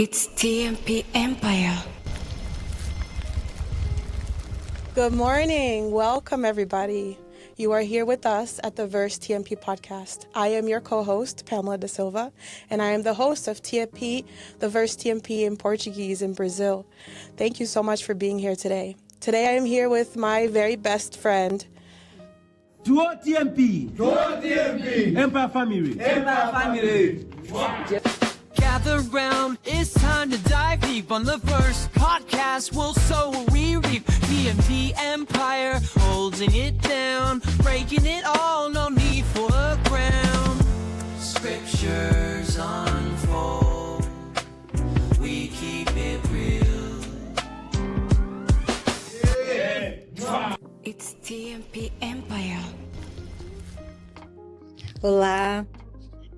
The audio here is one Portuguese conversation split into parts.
It's TMP Empire. Good morning. Welcome, everybody. You are here with us at the Verse TMP podcast. I am your co-host, Pamela da Silva, and I am the host of TMP, the Verse TMP in Portuguese in Brazil. Thank you so much for being here today. Today I am here with my very best friend, Duo TMP. Duo TMP. Empire Family. Empire Family. Gather round, it's time to dive deep on the Verse podcast. We'll sow what we reap. TMP Empire, holding it down, breaking it all, no need for a crown. Scriptures unfold, we keep it real. It's TMP Empire. Olá,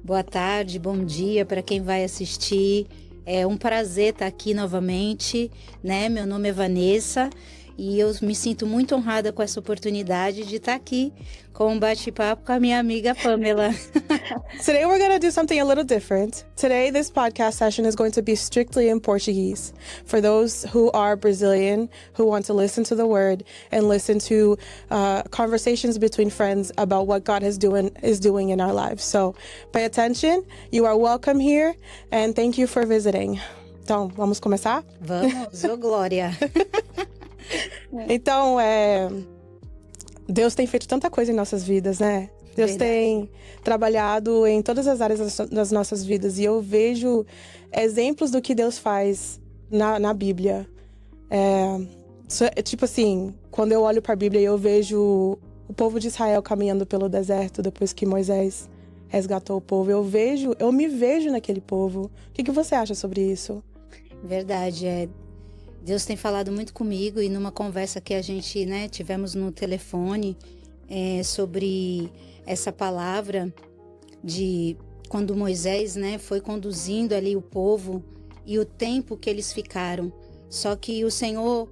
boa tarde, bom dia para quem vai assistir. É um prazer estar aqui novamente, né? Meu nome é Vanessa e eu me sinto muito honrada com essa oportunidade de estar aqui com um bate-papo com a minha amiga Pamela. Today we're going to do something a little different. Today this podcast session is going to be strictly in Portuguese. For those who are Brazilian, who want to listen to the word and listen to conversations between friends about what God is doing in our lives. So pay attention. You are welcome here and thank you for visiting. Então, vamos começar? Vamos, ô Glória! Então, Deus tem feito tanta coisa em nossas vidas, né? Deus Verdade. tem trabalhado em todas as áreas das nossas vidas. E eu vejo exemplos do que Deus faz na Bíblia. Tipo assim, quando eu olho para a Bíblia e eu vejo o povo de Israel caminhando pelo deserto depois que Moisés resgatou o povo. Eu me vejo naquele povo. O que você acha sobre isso? Verdade, Deus tem falado muito comigo e numa conversa que a gente, tivemos no telefone sobre essa palavra de quando Moisés, foi conduzindo ali o povo e o tempo que eles ficaram. Só que o Senhor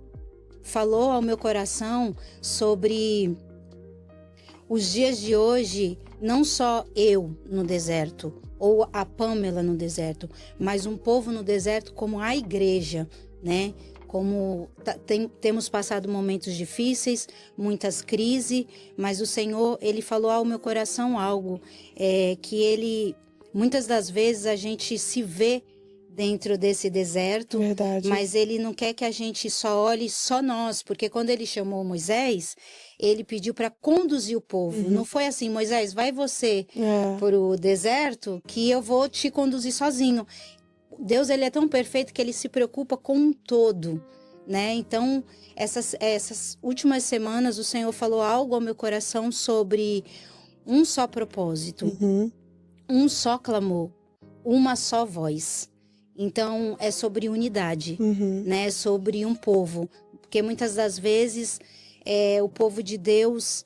falou ao meu coração sobre os dias de hoje, não só eu no deserto ou a Pamela no deserto, mas um povo no deserto como a igreja, né? Como temos passado momentos difíceis, muitas crises, mas o Senhor, Ele falou ao meu coração algo, que muitas das vezes a gente se vê dentro desse deserto, Verdade. Mas Ele não quer que a gente só olhe só nós, porque quando Ele chamou Moisés, Ele pediu para conduzir o povo. Não foi assim, Moisés, vai você para o deserto que eu vou te conduzir sozinho. Deus, ele é tão perfeito que ele se preocupa com um todo, né? Então, essas últimas semanas, o Senhor falou algo ao meu coração sobre um só propósito, um só clamor, uma só voz. Então, é sobre unidade, né? É sobre um povo. Porque muitas das vezes, o povo de Deus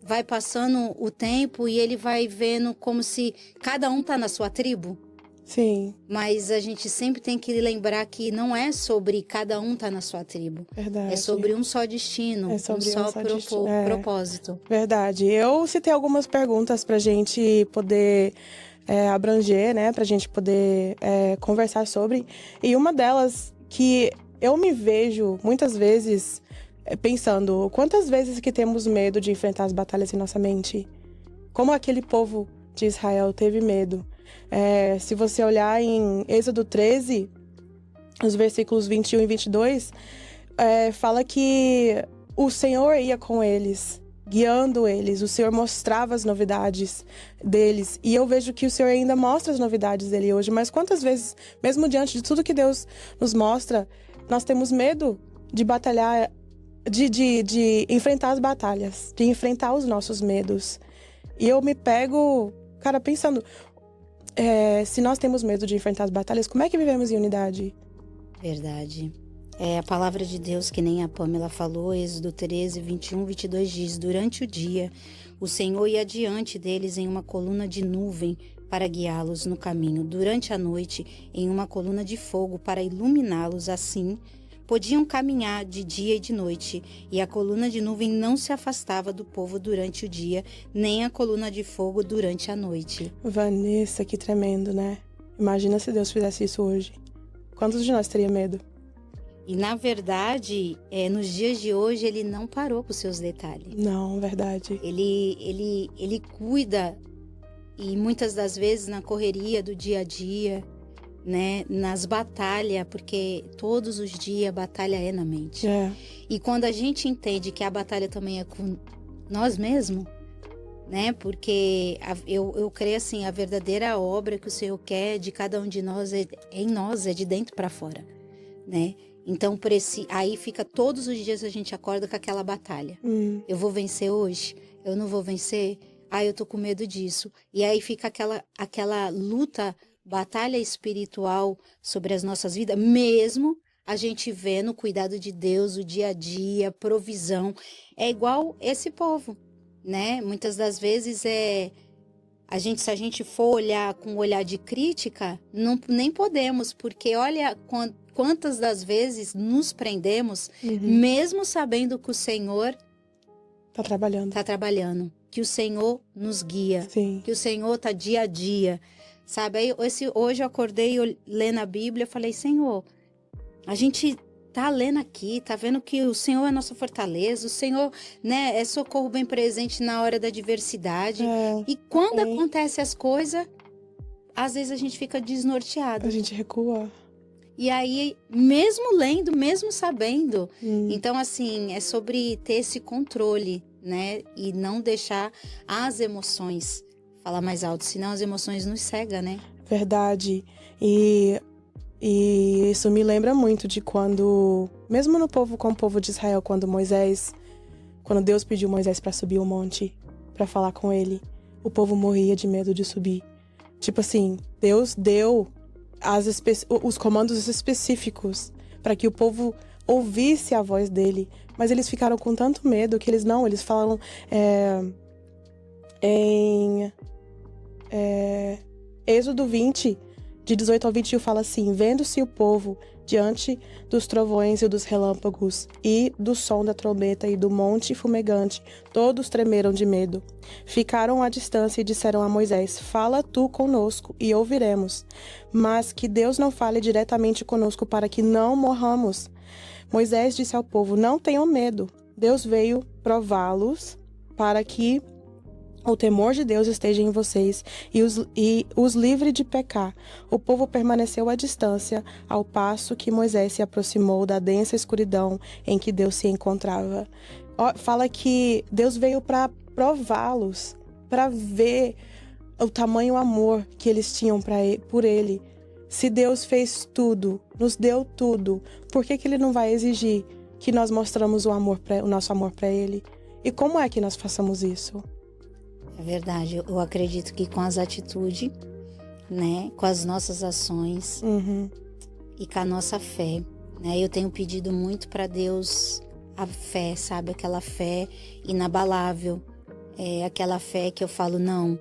vai passando o tempo e ele vai vendo como se cada um tá na sua tribo. Sim. Mas a gente sempre tem que lembrar que não é sobre cada um tá na sua tribo. Verdade. É sobre um só destino, sobre um só propósito. Verdade. Eu citei algumas perguntas pra gente poder abranger, né? Pra gente poder conversar sobre. E uma delas que eu me vejo muitas vezes pensando, quantas vezes que temos medo de enfrentar as batalhas em nossa mente? Como aquele povo de Israel teve medo. Se você olhar em Êxodo 13, os versículos 21 e 22, fala que o Senhor ia com eles, guiando eles. O Senhor mostrava as novidades deles. E eu vejo que o Senhor ainda mostra as novidades dele hoje. Mas quantas vezes, mesmo diante de tudo que Deus nos mostra, nós temos medo de batalhar, de enfrentar as batalhas, de enfrentar os nossos medos. E eu me pego, cara, pensando, se nós temos medo de enfrentar as batalhas, como é que vivemos em unidade? Verdade. A palavra de Deus, que nem a Pamela falou, Êxodo 13, 21, 22 diz: durante o dia, o Senhor ia diante deles em uma coluna de nuvem para guiá-los no caminho. Durante a noite, em uma coluna de fogo para iluminá-los. Assim, podiam caminhar de dia e de noite, e a coluna de nuvem não se afastava do povo durante o dia, nem a coluna de fogo durante a noite. Vanessa, que tremendo, né? Imagina se Deus fizesse isso hoje. Quantos de nós teria medo? E na verdade, nos dias de hoje, ele não parou com os seus detalhes. Não, verdade. Ele cuida, e muitas das vezes na correria do dia a dia, né, nas batalhas, porque todos os dias a batalha é na mente. É, E quando a gente entende que a batalha também é com nós mesmos, né, porque eu creio assim, a verdadeira obra que o Senhor quer de cada um de nós é em nós, é de dentro para fora, né? Então, aí fica todos os dias a gente acorda com aquela batalha. Eu vou vencer hoje? Eu não vou vencer? Eu tô com medo disso. E aí fica aquela luta, batalha espiritual sobre as nossas vidas, mesmo a gente vendo o cuidado de Deus, o dia a dia, provisão. É igual esse povo, né? Muitas das vezes se a gente for olhar com um olhar de crítica, nem podemos, porque olha quantas das vezes nos prendemos, mesmo sabendo que o Senhor tá trabalhando. está trabalhando, que o Senhor nos guia, Sim. que o Senhor está dia a dia, sabe? Aí, hoje eu acordei lendo a Bíblia, eu falei, Senhor, a gente tá lendo aqui, tá vendo que o Senhor é nossa fortaleza, o Senhor, né, é socorro bem presente na hora da adversidade. E quando acontece as coisas, às vezes a gente fica desnorteado. A gente recua. E aí, mesmo lendo, mesmo sabendo, então assim, é sobre ter esse controle, né, e não deixar as emoções falar mais alto, senão as emoções nos cegam, né? Verdade. E isso me lembra muito de quando, mesmo no povo com o povo de Israel, quando Deus pediu Moisés para subir o monte, para falar com ele, o povo morria de medo de subir. Tipo assim, Deus deu os comandos específicos para que o povo ouvisse a voz dele, mas eles ficaram com tanto medo que eles falaram em Êxodo 20, de 18 ao 21, fala assim: vendo-se o povo diante dos trovões e dos relâmpagos e do som da trombeta e do monte fumegante, todos tremeram de medo. Ficaram à distância e disseram a Moisés: fala tu conosco e ouviremos, mas que Deus não fale diretamente conosco para que não morramos. Moisés disse ao povo: não tenham medo, Deus veio prová-los para que o temor de Deus esteja em vocês e os livre de pecar. O povo permaneceu à distância, ao passo que Moisés se aproximou da densa escuridão em que Deus se encontrava. Fala que Deus veio para prová-los, para ver o tamanho amor que eles tinham por ele. Se Deus fez tudo, nos deu tudo, por que ele não vai exigir que nós mostramos o nosso amor para ele? E como é que nós façamos isso? É verdade, eu acredito que com as atitudes, né, com as nossas ações e com a nossa fé, né, eu tenho pedido muito para Deus a fé, sabe, aquela fé inabalável, aquela fé que eu falo, não,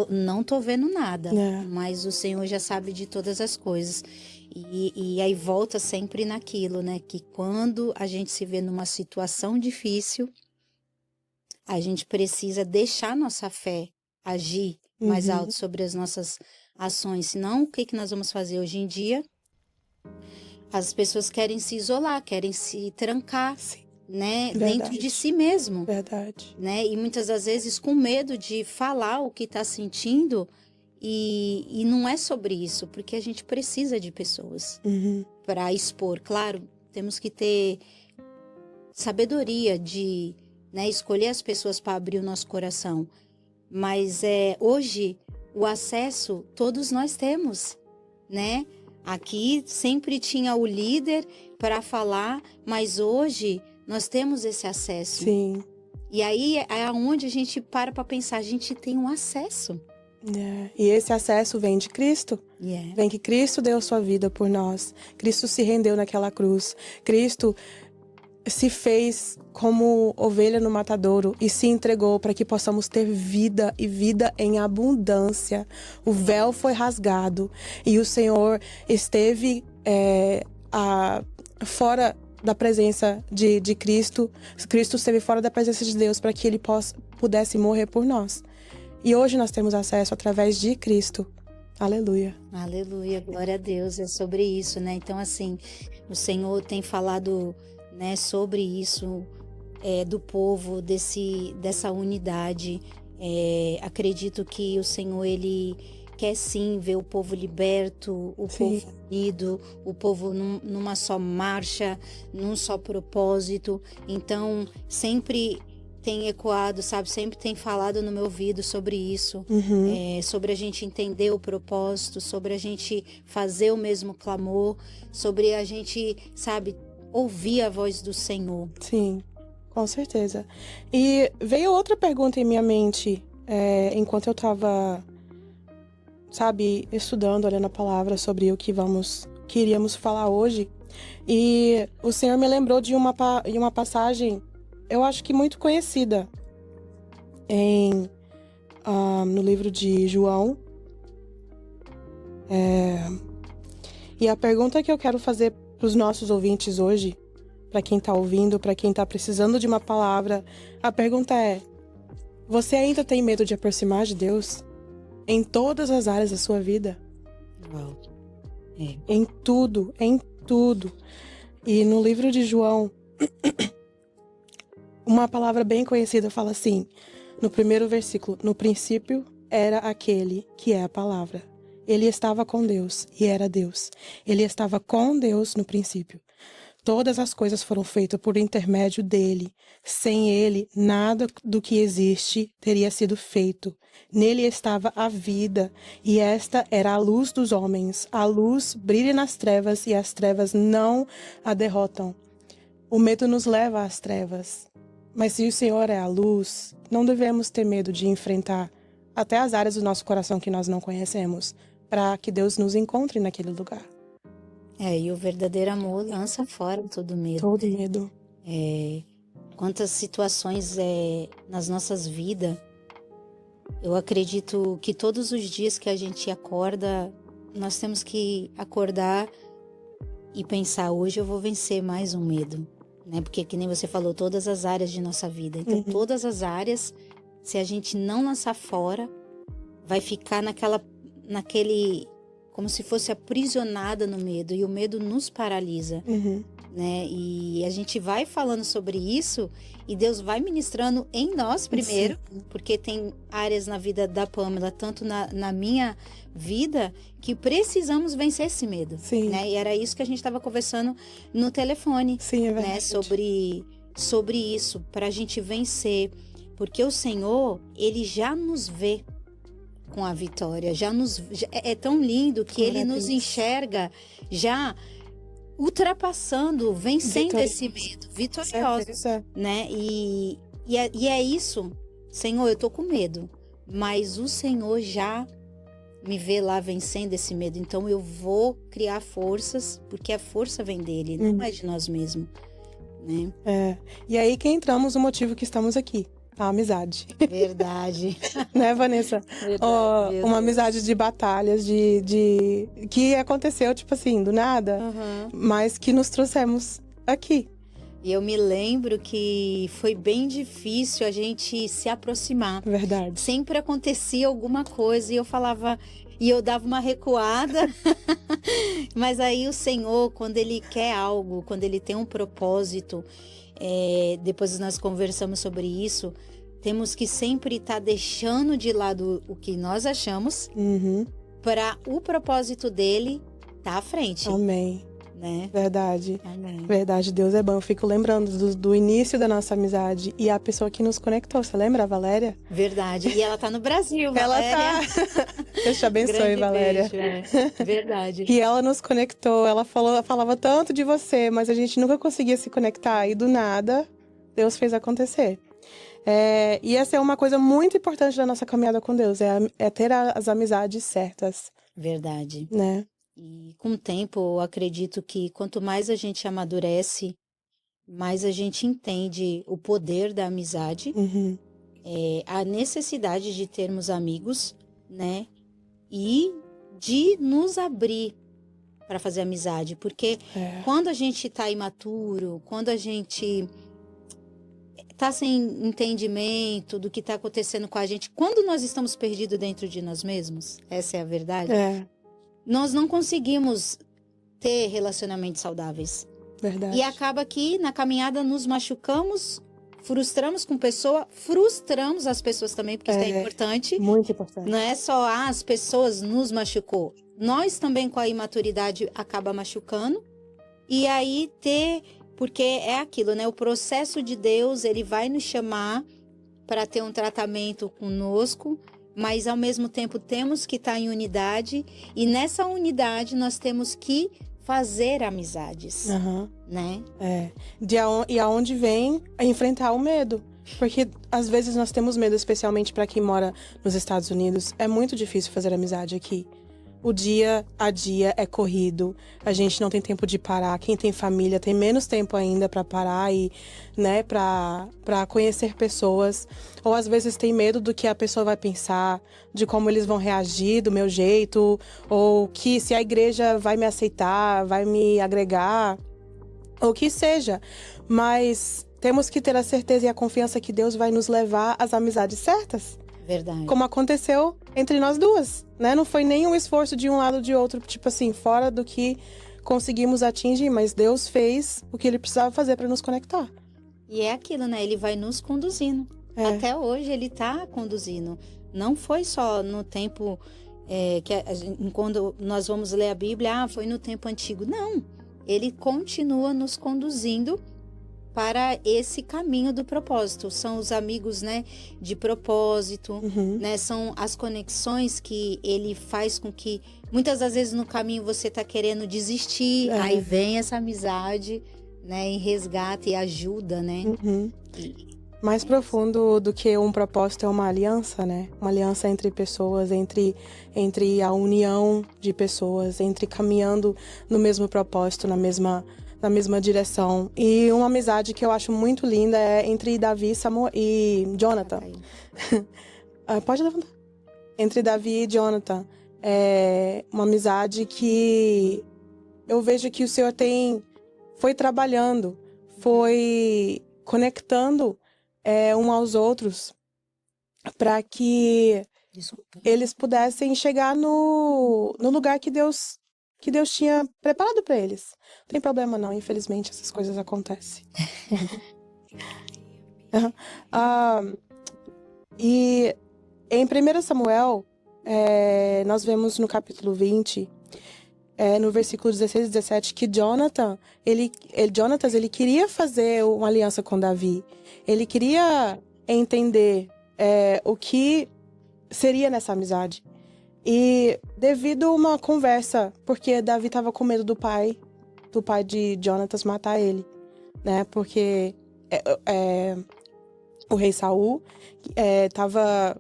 não tô vendo nada, mas o Senhor já sabe de todas as coisas. E aí volta sempre naquilo, né, que quando a gente se vê numa situação difícil, a gente precisa deixar nossa fé agir mais alto sobre as nossas ações. Senão, o que nós vamos fazer hoje em dia? As pessoas querem se isolar, querem se trancar, né? Dentro de si mesmo. Verdade. Né? E muitas das vezes com medo de falar o que está sentindo. E não é sobre isso, porque a gente precisa de pessoas para expor. Claro, temos que ter sabedoria de... né, escolher as pessoas para abrir o nosso coração. Mas hoje, o acesso todos nós temos, né? Aqui sempre tinha o líder para falar, mas hoje nós temos esse acesso. Sim. E aí é onde a gente para pensar, a gente tem um acesso. E esse acesso vem de Cristo. Vem que Cristo deu a sua vida por nós. Cristo se rendeu naquela cruz. Cristo se fez como ovelha no matadouro e se entregou para que possamos ter vida e vida em abundância. O véu foi rasgado e o Senhor esteve fora da presença de Cristo. Cristo esteve fora da presença de Deus para que Ele pudesse morrer por nós. E hoje nós temos acesso através de Cristo Aleluia. Aleluia, glória a Deus, é sobre isso, né? Então, assim, o Senhor tem falado, né, sobre isso, do povo, dessa unidade. Acredito que o Senhor, Ele quer sim ver o povo liberto, o Sim. povo unido, o povo numa só marcha, num só propósito. Então, sempre tem ecoado, sabe? Sempre tem falado no meu ouvido sobre isso. Sobre a gente entender o propósito, sobre a gente fazer o mesmo clamor, sobre a gente, sabe, ouvir a voz do Senhor. Sim, com certeza. E veio outra pergunta em minha mente, enquanto eu estava, sabe, estudando, olhando a palavra sobre o que iríamos falar hoje. E o Senhor me lembrou de uma passagem, eu acho que muito conhecida, no livro de João. E a pergunta que eu quero fazer para os nossos ouvintes hoje, para quem está ouvindo, para quem está precisando de uma palavra, a pergunta é: você ainda tem medo de aproximar de Deus em todas as áreas da sua vida? Uau. Em tudo, em tudo. E no livro de João, uma palavra bem conhecida fala assim, no primeiro versículo: no princípio era aquele que é a palavra. Ele estava com Deus e era Deus. Ele estava com Deus no princípio. Todas as coisas foram feitas por intermédio dele. Sem ele, nada do que existe teria sido feito. Nele estava a vida, e esta era a luz dos homens. A luz brilha nas trevas, e as trevas não a derrotam. O medo nos leva às trevas. Mas se o Senhor é a luz, não devemos ter medo de enfrentar até as áreas do nosso coração que nós não conhecemos, para que Deus nos encontre naquele lugar. E o verdadeiro amor lança fora todo medo. Todo medo. Quantas situações nas nossas vidas, eu acredito que todos os dias que a gente acorda, nós temos que acordar e pensar: hoje eu vou vencer mais um medo, né? Porque, que nem você falou, todas as áreas de nossa vida. Então, todas as áreas, se a gente não lançar fora, vai ficar naquele, como se fosse aprisionada no medo, e o medo nos paralisa, né? E a gente vai falando sobre isso, e Deus vai ministrando em nós primeiro, porque tem áreas na vida da Pamela, tanto na minha vida, que precisamos vencer esse medo. Sim. Né? E era isso que a gente estava conversando no telefone. Sim, é verdade. Né? Sobre isso, para a gente vencer, porque o Senhor, Ele já nos vê com a vitória, é tão lindo que Ele nos enxerga já ultrapassando, vencendo esse medo, vitorioso, né? E é isso, Senhor, eu tô com medo, mas o Senhor já me vê lá vencendo esse medo, então eu vou criar forças, porque a força vem dele, não é de nós mesmos, né? E aí que entramos no motivo que estamos aqui. A amizade. Verdade. Né, Vanessa? Verdade, uma amizade de batalhas, que aconteceu, tipo assim, do nada, mas que nos trouxemos aqui. E eu me lembro que foi bem difícil a gente se aproximar. Verdade. Sempre acontecia alguma coisa e eu falava, e eu dava uma recuada. Mas aí o Senhor, quando Ele quer algo, quando Ele tem um propósito, depois nós conversamos sobre isso, temos que sempre estar deixando de lado o que nós achamos para o propósito dele estar à frente. Amém. Né? Verdade. Amém. Verdade, Deus é bom. Eu fico lembrando do início da nossa amizade e a pessoa que nos conectou. Você lembra, a Valéria? Verdade. E ela tá no Brasil, Valéria. Ela tá. Deus te abençoe, Grande Valéria. Beijo, Verdade. E ela nos conectou. Ela falava tanto de você, mas a gente nunca conseguia se conectar. E do nada, Deus fez acontecer. E essa é uma coisa muito importante da nossa caminhada com Deus. É ter as amizades certas. Verdade. Né? E com o tempo, eu acredito que quanto mais a gente amadurece, mais a gente entende o poder da amizade, a necessidade de termos amigos, né? E de nos abrir para fazer amizade. Porque quando a gente tá imaturo, quando a gente tá sem entendimento do que tá acontecendo com a gente, quando nós estamos perdidos dentro de nós mesmos, essa é a verdade, nós não conseguimos ter relacionamentos saudáveis. Verdade. E acaba que na caminhada nos machucamos, frustramos com pessoa, frustramos as pessoas também, porque isso é importante. Muito importante. Não é só as pessoas nos machucou. Nós também com a imaturidade acaba machucando. E aí porque é aquilo, né? O processo de Deus, ele vai nos chamar para ter um tratamento conosco, mas ao mesmo tempo temos que estar em unidade, e nessa unidade nós temos que fazer amizades, né? E aonde vem enfrentar o medo. Porque às vezes nós temos medo, especialmente para quem mora nos Estados Unidos. É muito difícil fazer amizade aqui. O dia a dia é corrido, a gente não tem tempo de parar. Quem tem família tem menos tempo ainda para parar e, né, para conhecer pessoas. Ou às vezes tem medo do que a pessoa vai pensar, de como eles vão reagir do meu jeito, ou que se a igreja vai me aceitar, vai me agregar, ou que seja. Mas temos que ter a certeza e a confiança que Deus vai nos levar às amizades certas. Verdade. Como aconteceu entre nós duas, né? Não foi nenhum esforço de um lado ou de outro, tipo assim, fora do que conseguimos atingir, mas Deus fez o que Ele precisava fazer para nos conectar. E é aquilo, né? Ele vai nos conduzindo. Até hoje Ele tá conduzindo. Não foi só no tempo quando nós vamos ler a Bíblia, foi no tempo antigo. Não. Ele continua nos conduzindo para esse caminho do propósito. São os amigos, né, de propósito, né, são as conexões que ele faz com que muitas das vezes no caminho você tá querendo desistir, aí vem essa amizade, né, e resgata e ajuda, né? Mais profundo do que um propósito é uma aliança, né? Uma aliança entre pessoas, entre a união de pessoas, entre caminhando no mesmo propósito, na mesma direção. E uma amizade que eu acho muito linda é entre Davi e Jonathan. Pode levantar. Entre Davi e Jonathan. É uma amizade que eu vejo que o Senhor foi trabalhando, foi conectando um aos outros para que eles pudessem chegar no lugar que Deus tinha preparado para eles. Não tem problema não, infelizmente essas coisas acontecem. E em 1 Samuel, nós vemos no capítulo 20, no versículo 16 e 17, que Jonatas, ele queria fazer uma aliança com Davi. Ele queria entender o que seria nessa amizade. E devido a uma conversa, porque Davi estava com medo do pai de Jonatas matar ele, né? Porque o rei Saul estava...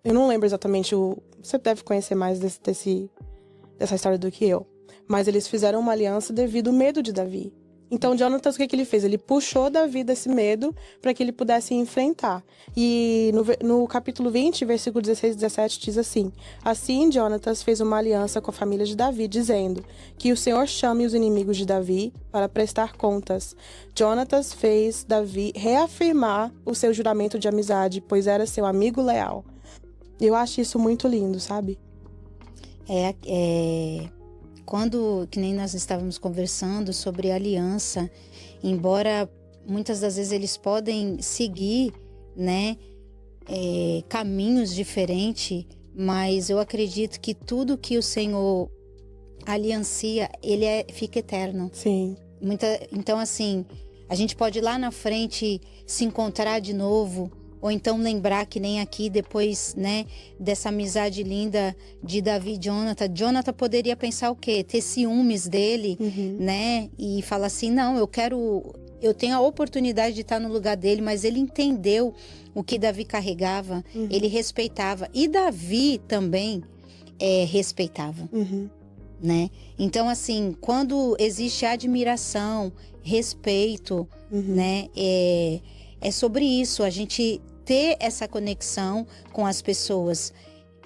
Eu não lembro exatamente, você deve conhecer mais dessa história do que eu. Mas eles fizeram uma aliança devido ao medo de Davi. Então, Jonatas, o que ele fez? Ele puxou Davi desse medo para que ele pudesse enfrentar. E no capítulo 20, versículo 16 e 17, diz assim: Assim, Jonatas fez uma aliança com a família de Davi, dizendo que o Senhor chame os inimigos de Davi para prestar contas. Jonatas fez Davi reafirmar o seu juramento de amizade, pois era seu amigo leal. Eu acho isso muito lindo, sabe? Quando, que nem nós estávamos conversando sobre aliança, embora muitas das vezes eles podem seguir, né, caminhos diferentes, mas eu acredito que tudo que o Senhor aliancia, ele fica eterno. Sim. Então, assim, a gente pode lá na frente se encontrar de novo, ou então lembrar que nem aqui, depois, né, dessa amizade linda de Davi e Jonathan. Jonathan poderia pensar o quê? Ter ciúmes dele, né? E falar assim, não, eu tenho a oportunidade de estar no lugar dele, mas ele entendeu o que Davi carregava, ele respeitava. E Davi também respeitava, né? Então, assim, quando existe admiração, respeito, né? É sobre isso, a gente ter essa conexão com as pessoas.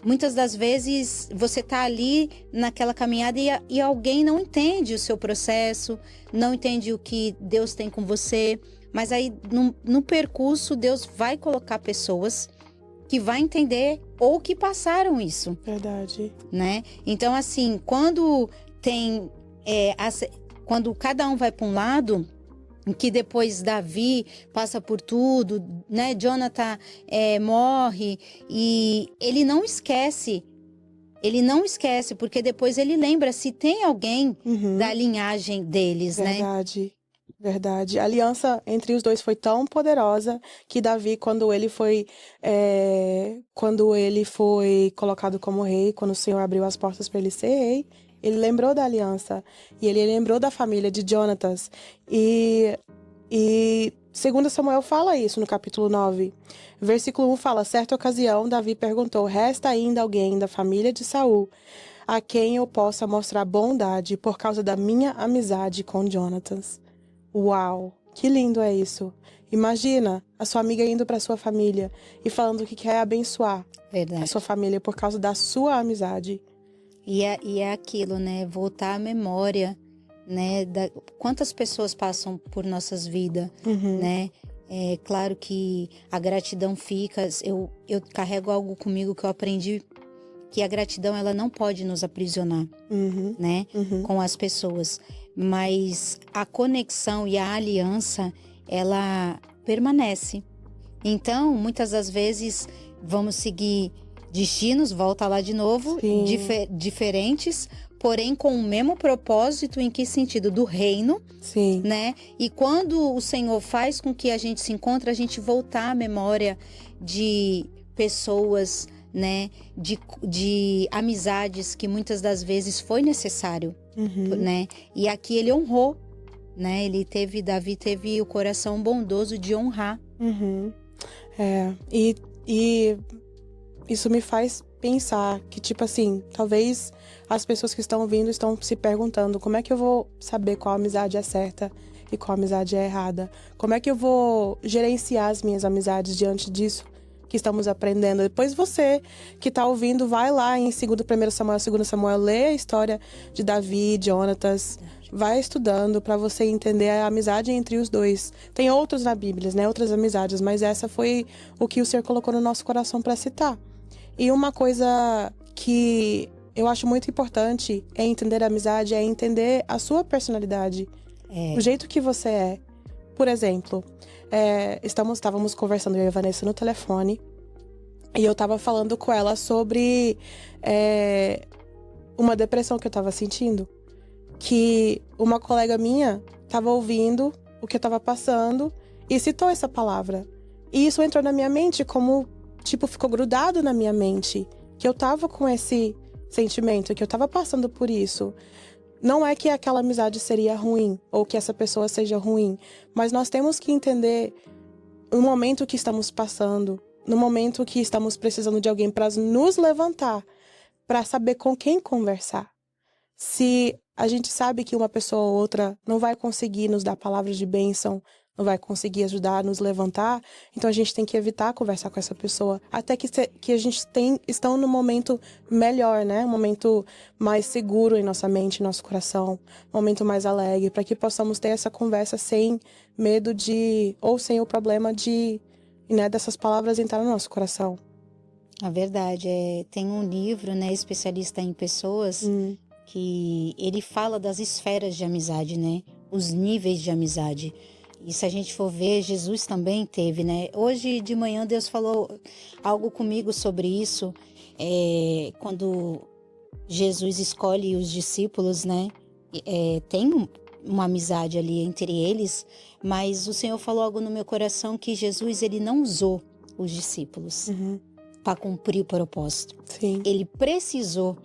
Muitas das vezes você tá ali naquela caminhada e alguém não entende o seu processo, não entende o que Deus tem com você. Mas aí, no percurso, Deus vai colocar pessoas que vai entender ou que passaram isso, Verdade. né? Então, assim, quando tem... quando cada um vai para um lado, que depois Davi passa por tudo, né? Jonathan morre e ele não esquece, porque depois ele lembra se tem alguém da linhagem deles, né? Verdade. Verdade. A aliança entre os dois foi tão poderosa que Davi, quando ele foi colocado como rei, quando o Senhor abriu as portas para ele ser rei, ele lembrou da aliança e ele lembrou da família de Jonatas. E 2 Samuel fala isso no capítulo 9. Versículo 1 fala: certa ocasião, Davi perguntou: resta ainda alguém da família de Saul a quem eu possa mostrar bondade por causa da minha amizade com Jonatas? Uau, que lindo é isso. Imagina a sua amiga indo para sua família e falando que quer abençoar Verdade. a sua família por causa da sua amizade. E é aquilo, né? Voltar à memória, né? Quantas pessoas passam por nossas vidas, né? É claro que a gratidão fica. Eu carrego algo comigo que eu aprendi, que a gratidão ela não pode nos aprisionar, né? Com as pessoas. Mas a conexão e a aliança, ela permanece. Então, muitas das vezes, vamos seguir destinos, volta lá de novo, diferentes, porém com o mesmo propósito. Em que sentido? Do reino, Sim. né? E quando o Senhor faz com que a gente se encontre, a gente voltar à memória de pessoas, né? De amizades que muitas das vezes foi necessário, né? E aqui ele honrou, né? Davi teve o coração bondoso de honrar. E isso me faz pensar que, tipo assim, talvez as pessoas que estão ouvindo estão se perguntando: como é que eu vou saber qual amizade é certa e qual amizade é errada? Como é que eu vou gerenciar as minhas amizades diante disso que estamos aprendendo? Depois você que está ouvindo, vai lá em 1 Samuel, 2 Samuel, lê a história de Davi, Jonatas, vai estudando para você entender a amizade entre os dois. Tem outros na Bíblia, né? Outras amizades, mas essa foi o que o Senhor colocou no nosso coração para citar. E uma coisa que eu acho muito importante é entender a amizade, é entender a sua personalidade, o jeito que você é. Por exemplo, estávamos conversando, eu e a Vanessa, no telefone, e eu estava falando com ela sobre uma depressão que eu estava sentindo, que uma colega minha estava ouvindo o que eu estava passando e citou essa palavra. E isso entrou na minha mente como, tipo, ficou grudado na minha mente, que eu estava com esse sentimento, que eu estava passando por isso. Não é que aquela amizade seria ruim, ou que essa pessoa seja ruim, mas nós temos que entender o momento que estamos passando, no momento que estamos precisando de alguém para nos levantar, para saber com quem conversar. Se a gente sabe que uma pessoa ou outra não vai conseguir nos dar palavras de bênção, não vai conseguir ajudar a nos levantar, então a gente tem que evitar conversar com essa pessoa, até que a gente estão no momento melhor, né? Um momento mais seguro em nossa mente, em nosso coração, um momento mais alegre, para que possamos ter essa conversa sem medo ou sem o problema né, dessas palavras entrar no nosso coração. A verdade tem um livro, né, especialista em pessoas, que ele fala das esferas de amizade, né? Os níveis de amizade. E se a gente for ver, Jesus também teve, né? Hoje de manhã Deus falou algo comigo sobre isso. Quando Jesus escolhe os discípulos, né? Tem uma amizade ali entre eles, mas o Senhor falou algo no meu coração que Jesus, ele não usou os discípulos para cumprir o propósito. Sim. Ele precisou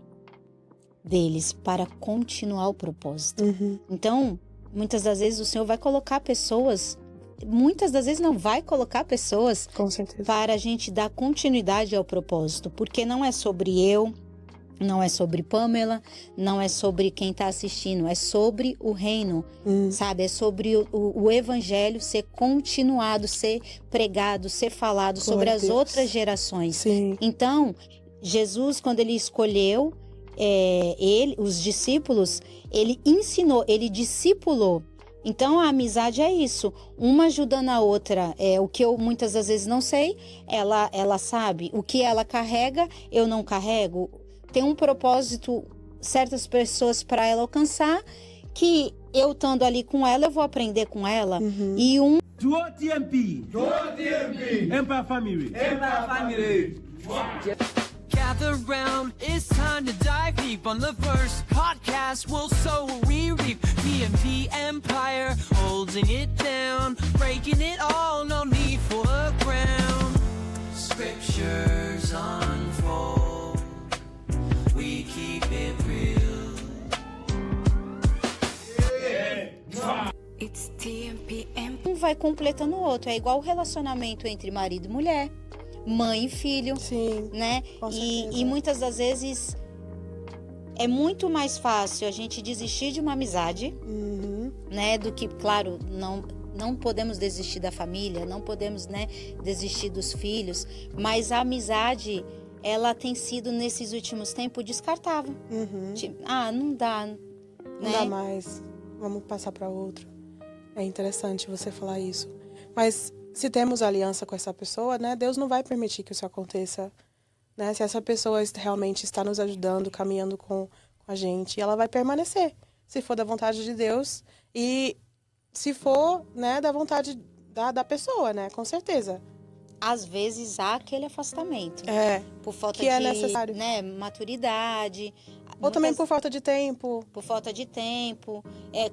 deles para continuar o propósito. Então, muitas das vezes o Senhor vai colocar pessoas, muitas das vezes não vai colocar pessoas, Com certeza, para a gente dar continuidade ao propósito, porque não é sobre eu, não é sobre Pamela, não é sobre quem está assistindo, é sobre o reino, sabe? É sobre o evangelho ser continuado, ser pregado, ser falado sobre as outras gerações. Sim. Então, Jesus, quando ele escolheu os discípulos, ele ensinou, ele discipulou. Então a amizade é isso, uma ajudando a outra. O que eu muitas das vezes não sei, ela sabe. O que ela carrega, eu não carrego. Tem um propósito, certas pessoas para ela alcançar, que eu estando ali com ela, eu vou aprender com ela. E Duo TMP. Empire Family. Empire Family. Gather round, it's time to dive deep. On the first podcast, we'll sow what we reap. PMP Empire, holding it down, breaking it all, no need for a crown. Scriptures unfold, we keep it real. It's TMP Empire. um vai completando o outro. É igual o relacionamento entre marido e mulher, mãe e filho, Sim. né? Com E certeza. muitas das vezes é muito mais fácil a gente desistir de uma amizade, Uhum. né? Do que, claro, não podemos desistir da família, não podemos, né, desistir dos filhos, mas a amizade, ela tem sido nesses últimos tempos descartável. Uhum. Tipo, não dá, né? Não dá mais. Vamos passar para outro. É interessante você falar isso. Mas se temos aliança com essa pessoa, né? Deus não vai permitir que isso aconteça, né? Se essa pessoa realmente está nos ajudando, caminhando com a gente, ela vai permanecer. Se for da vontade de Deus e se for, né, da vontade da pessoa, né? Com certeza. Às vezes há aquele afastamento. É. Por falta Que de, é necessário. né, maturidade. Ou também Muitas- por falta de tempo. por falta de tempo.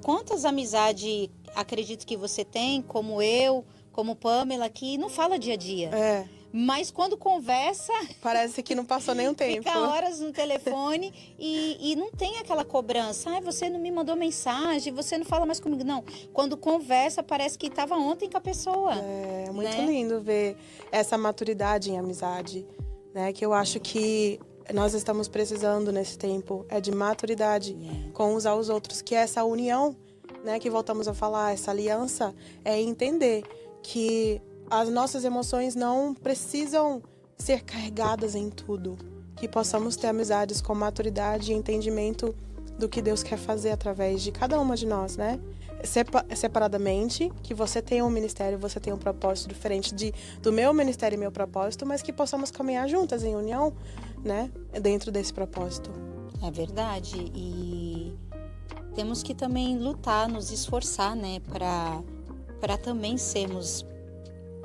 Quantas amizades acredito que você tem, como eu, como Pamela, que não fala dia a dia. É. Mas quando conversa, Parece que não passou nenhum tempo. fica horas no telefone e não tem aquela cobrança. Você não me mandou mensagem, você não fala mais comigo. Não. Quando conversa, parece que estava ontem com a pessoa. É muito né? lindo ver essa maturidade em amizade, né? Que eu acho que nós estamos precisando nesse tempo é de maturidade com uns aos outros, que é essa união, né? Que voltamos a falar, essa aliança é entender que as nossas emoções não precisam ser carregadas em tudo, que possamos ter amizades com maturidade e entendimento do que Deus quer fazer através de cada uma de nós, né? Separadamente, que você tenha um ministério, você tenha um propósito diferente do meu ministério e meu propósito, mas que possamos caminhar juntas em união, né? Dentro desse propósito. É verdade. E temos que também lutar, nos esforçar, né? Para também sermos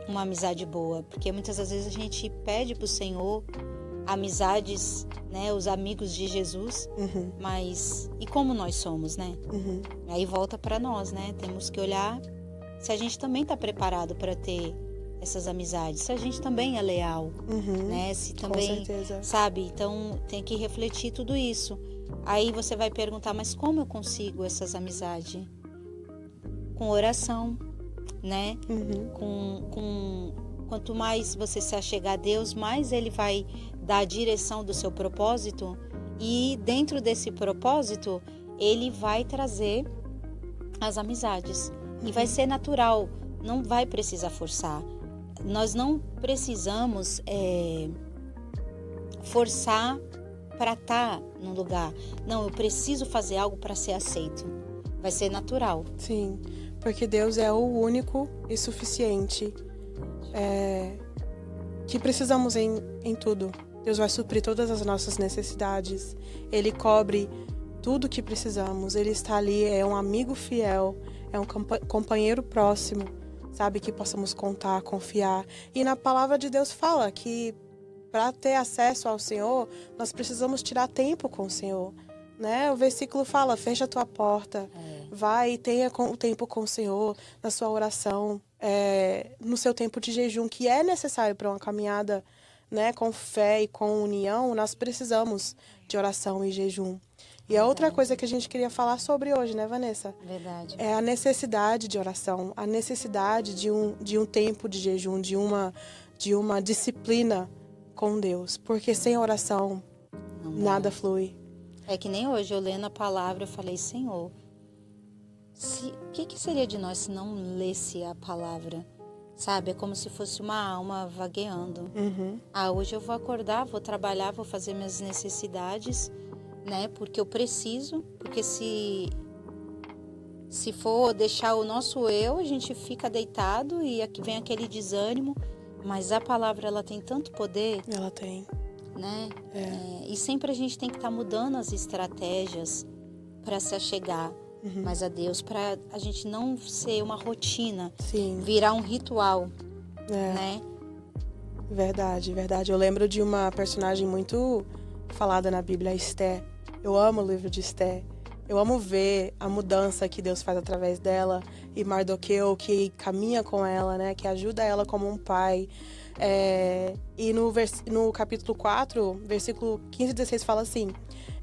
uma amizade boa. Porque muitas das vezes a gente pede para o Senhor amizades, né? Os amigos de Jesus. Uhum, Mas e como nós somos, né? uhum. Aí volta para nós, né? Temos que olhar se a gente também está preparado para ter essas amizades, se a gente também é leal, Uhum, né? Se com também, certeza. sabe? Então tem que refletir tudo isso. Aí você vai perguntar, mas como eu consigo essas amizades? Com oração, né? Uhum, Quanto mais você se achegar a Deus, mais Ele vai dar a direção do seu propósito, e dentro desse propósito Ele vai trazer as amizades e vai ser natural, não vai precisar forçar. Nós não precisamos forçar para estar num lugar. Não, eu preciso fazer algo para ser aceito. Vai ser natural. sim, porque Deus é o único e suficiente que precisamos em tudo. Deus vai suprir todas as nossas necessidades. Ele cobre tudo que precisamos. Ele está ali, é um amigo fiel, é um companheiro próximo, sabe? Que possamos contar, confiar. E na palavra de Deus fala que para ter acesso ao Senhor, nós precisamos tirar tempo com o Senhor, né? O versículo fala, fecha a tua porta, vai e tenha o tempo com o Senhor, na sua oração, no seu tempo de jejum, que é necessário para uma caminhada, né? Com fé e com união, nós precisamos de oração e jejum. E a outra coisa que a gente queria falar sobre hoje, né, Vanessa? Verdade. É a necessidade de oração, a necessidade de um tempo de jejum, de uma disciplina com Deus. Porque sem oração, nada flui. É que nem hoje, eu lendo a palavra, eu falei, Senhor, o que seria de nós se não lesse a palavra? Sabe, é como se fosse uma alma vagueando. Uhum. Hoje eu vou acordar, vou trabalhar, vou fazer minhas necessidades, né? Porque eu preciso, porque se Se for deixar o nosso eu, a gente fica deitado e aqui vem aquele desânimo. Mas a palavra, ela tem tanto poder, Ela tem. né? E sempre a gente tem que estar mudando as estratégias para se achegar mais a Deus, para a gente não ser uma rotina, Sim. virar um ritual, É. né? Verdade, verdade. Eu lembro de uma personagem muito falada na Bíblia, a Esté. Eu amo o livro de Esté. Eu amo ver a mudança que Deus faz através dela e Mardoqueu, que caminha com ela, né? Que ajuda ela como um pai. E no capítulo 4, versículo 15 e 16 fala assim: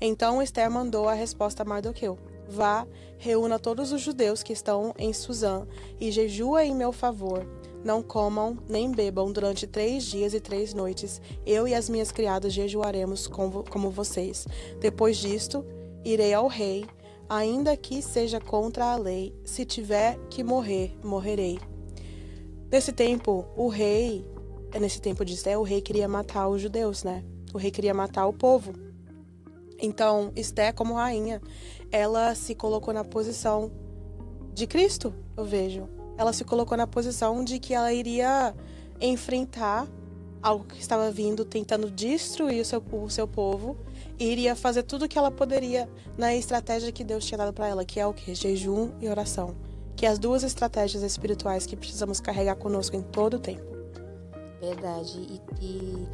Então Esther mandou a resposta a Mardoqueu: Vá, reúna todos os judeus que estão em Suzã e jejua em meu favor. Não comam nem bebam durante 3 dias e 3 noites. Eu e as minhas criadas jejuaremos como vocês. Depois disto, irei ao rei, ainda que seja contra a lei. Se tiver que morrer, morrerei. Nesse tempo de Esté, o rei queria matar os judeus, né? O rei queria matar o povo. Então, Esté, como rainha, ela se colocou na posição de Cristo, eu vejo. Ela se colocou na posição de que ela iria enfrentar algo que estava vindo, tentando destruir o seu povo, e iria fazer tudo o que ela poderia na estratégia que Deus tinha dado para ela, que é o quê? Jejum e oração. Que é as 2 estratégias espirituais que precisamos carregar conosco em todo o tempo. Verdade. E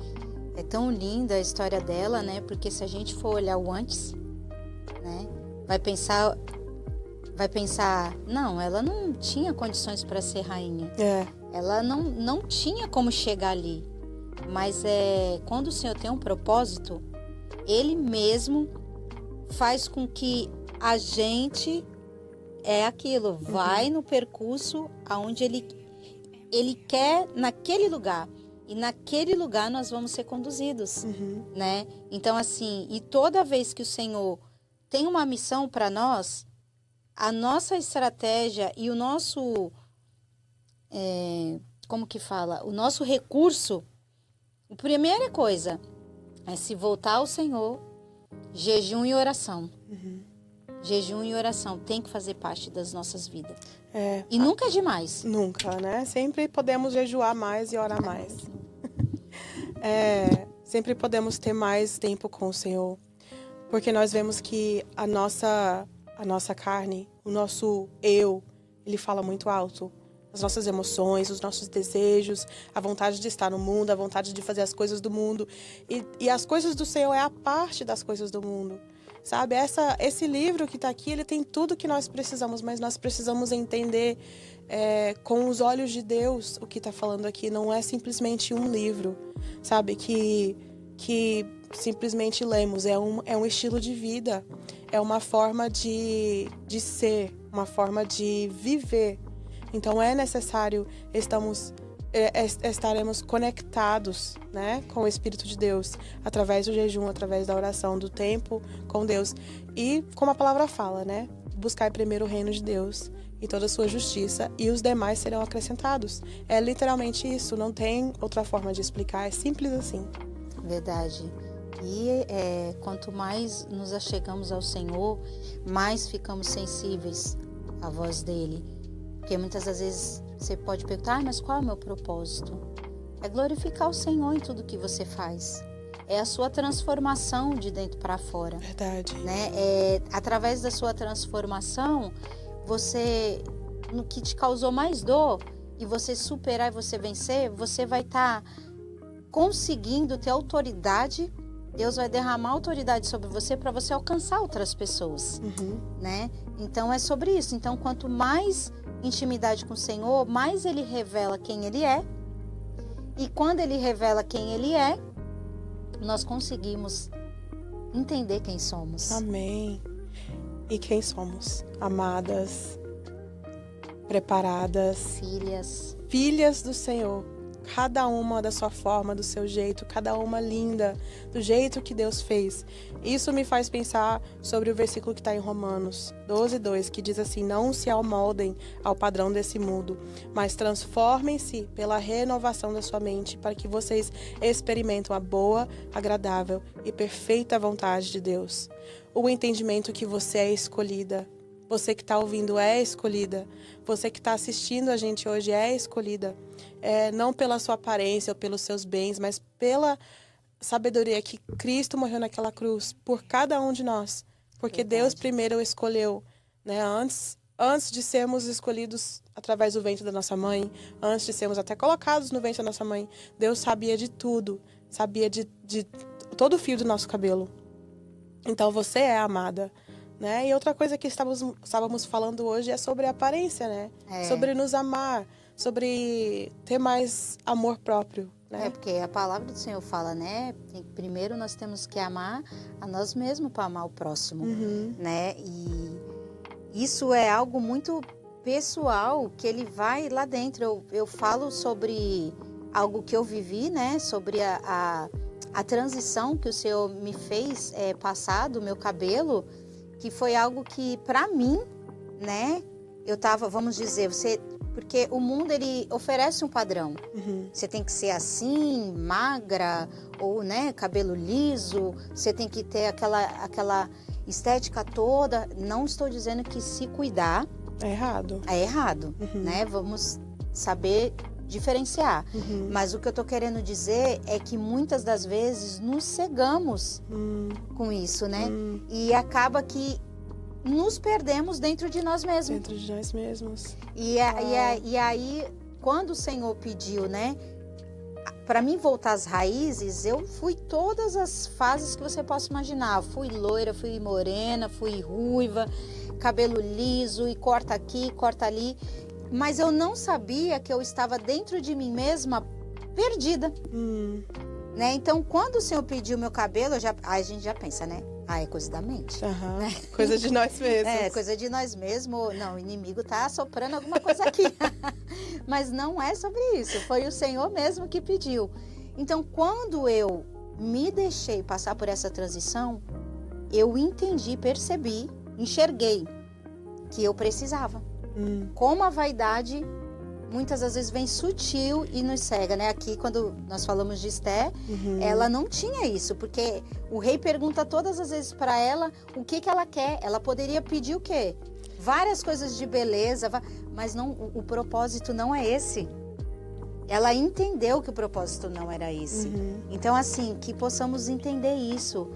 é tão linda a história dela, né? Porque se a gente for olhar o antes, né? Vai pensar, não, ela não tinha condições para ser rainha. Ela não tinha como chegar ali. Mas quando o Senhor tem um propósito, Ele mesmo faz com que a gente aquilo, vai no percurso aonde Ele quer naquele lugar. E naquele lugar nós vamos ser conduzidos, né? Então, assim, e toda vez que o Senhor tem uma missão para nós, a nossa estratégia e o nosso, o nosso recurso, a primeira coisa é se voltar ao Senhor, jejum e oração. Jejum e oração tem que fazer parte das nossas vidas. E nunca é demais. Nunca, né? Sempre podemos jejuar mais e orar mais. Sempre podemos ter mais tempo com o Senhor. Porque nós vemos que a nossa carne, o nosso eu, ele fala muito alto. As nossas emoções, os nossos desejos, a vontade de estar no mundo, a vontade de fazer as coisas do mundo. E as coisas do Senhor é a parte das coisas do mundo. Sabe, esse livro que está aqui, ele tem tudo que nós precisamos, mas nós precisamos entender com os olhos de Deus o que está falando aqui. Não é simplesmente um livro, sabe, que simplesmente lemos. É um estilo de vida, é uma forma de ser, uma forma de viver. Então é necessário estaremos conectados, né, com o Espírito de Deus, através do jejum, através da oração, do tempo com Deus. E como a palavra fala, né, buscar primeiro o reino de Deus e toda a sua justiça, e os demais serão acrescentados. É literalmente isso, não tem outra forma de explicar, é simples assim. Verdade. E quanto mais nos achegamos ao Senhor, mais ficamos sensíveis à voz dele. Porque muitas das vezes você pode perguntar, mas qual é o meu propósito? É glorificar o Senhor em tudo que você faz. É a sua transformação de dentro para fora. Verdade. Né? Através da sua transformação, no que te causou mais dor, e você superar e você vencer, você vai estar conseguindo ter autoridade. Deus vai derramar autoridade sobre você para você alcançar outras pessoas. Né? Então é sobre isso. Então, quanto mais intimidade com o Senhor, mais Ele revela quem Ele é. E quando Ele revela quem Ele é, nós conseguimos entender quem somos. Amém. E quem somos? Amadas, preparadas, filhas do Senhor. Cada uma da sua forma, do seu jeito, cada uma linda, do jeito que Deus fez. Isso me faz pensar sobre o versículo que está em Romanos 12:2, que diz assim: não se amoldem ao padrão desse mundo, mas transformem-se pela renovação da sua mente, para que vocês experimentem a boa, agradável e perfeita vontade de Deus. O entendimento que você é escolhida, Você que está ouvindo é escolhida. Você que está assistindo a gente hoje é escolhida. Não pela sua aparência ou pelos seus bens, mas pela sabedoria que Cristo morreu naquela cruz por cada um de nós. Porque Deus primeiro escolheu, né? Antes de sermos escolhidos através do ventre da nossa mãe, antes de sermos até colocados no ventre da nossa mãe, Deus sabia de tudo. Sabia de todo o fio do nosso cabelo. Então você é amada. Né? E outra coisa que estávamos falando hoje é sobre a aparência, né? Sobre nos amar, sobre ter mais amor próprio, né? Porque a palavra do Senhor fala, né? Primeiro nós temos que amar a nós mesmos para amar o próximo, né? E isso é algo muito pessoal que ele vai lá dentro. Eu falo sobre algo que eu vivi, né? Sobre a transição que o Senhor me fez passar do meu cabelo, que foi algo que, para mim, né, eu tava, vamos dizer, porque o mundo, ele oferece um padrão. Você tem que ser assim, magra, ou, né, cabelo liso, você tem que ter aquela estética toda. Não estou dizendo que se cuidar é errado. É errado, né? Vamos saber diferenciar. Mas o que eu tô querendo dizer é que muitas das vezes nos cegamos com isso, né? E acaba que nos perdemos dentro de nós mesmos. Dentro de nós mesmos. E aí, quando o Senhor pediu, né? Para mim voltar às raízes, eu fui todas as fases que você possa imaginar. Fui loira, fui morena, fui ruiva, cabelo liso, e corta aqui, corta ali. Mas eu não sabia que eu estava dentro de mim mesma perdida. Né? Então, quando o Senhor pediu meu cabelo, a gente já pensa, né? É coisa da mente. Né? Coisa de nós mesmos. Coisa de nós mesmos. Não, o inimigo tá soprando alguma coisa aqui. Mas não é sobre isso. Foi o Senhor mesmo que pediu. Então, quando eu me deixei passar por essa transição, eu entendi, percebi, enxerguei que eu precisava. Como a vaidade muitas das vezes vem sutil e nos cega, né? Aqui, quando nós falamos de Esther, ela não tinha isso, porque o rei pergunta todas as vezes para ela o que ela quer. Ela poderia pedir o quê? Várias coisas de beleza, mas não, o propósito não é esse. Ela entendeu que o propósito não era esse. Então, assim, que possamos entender isso.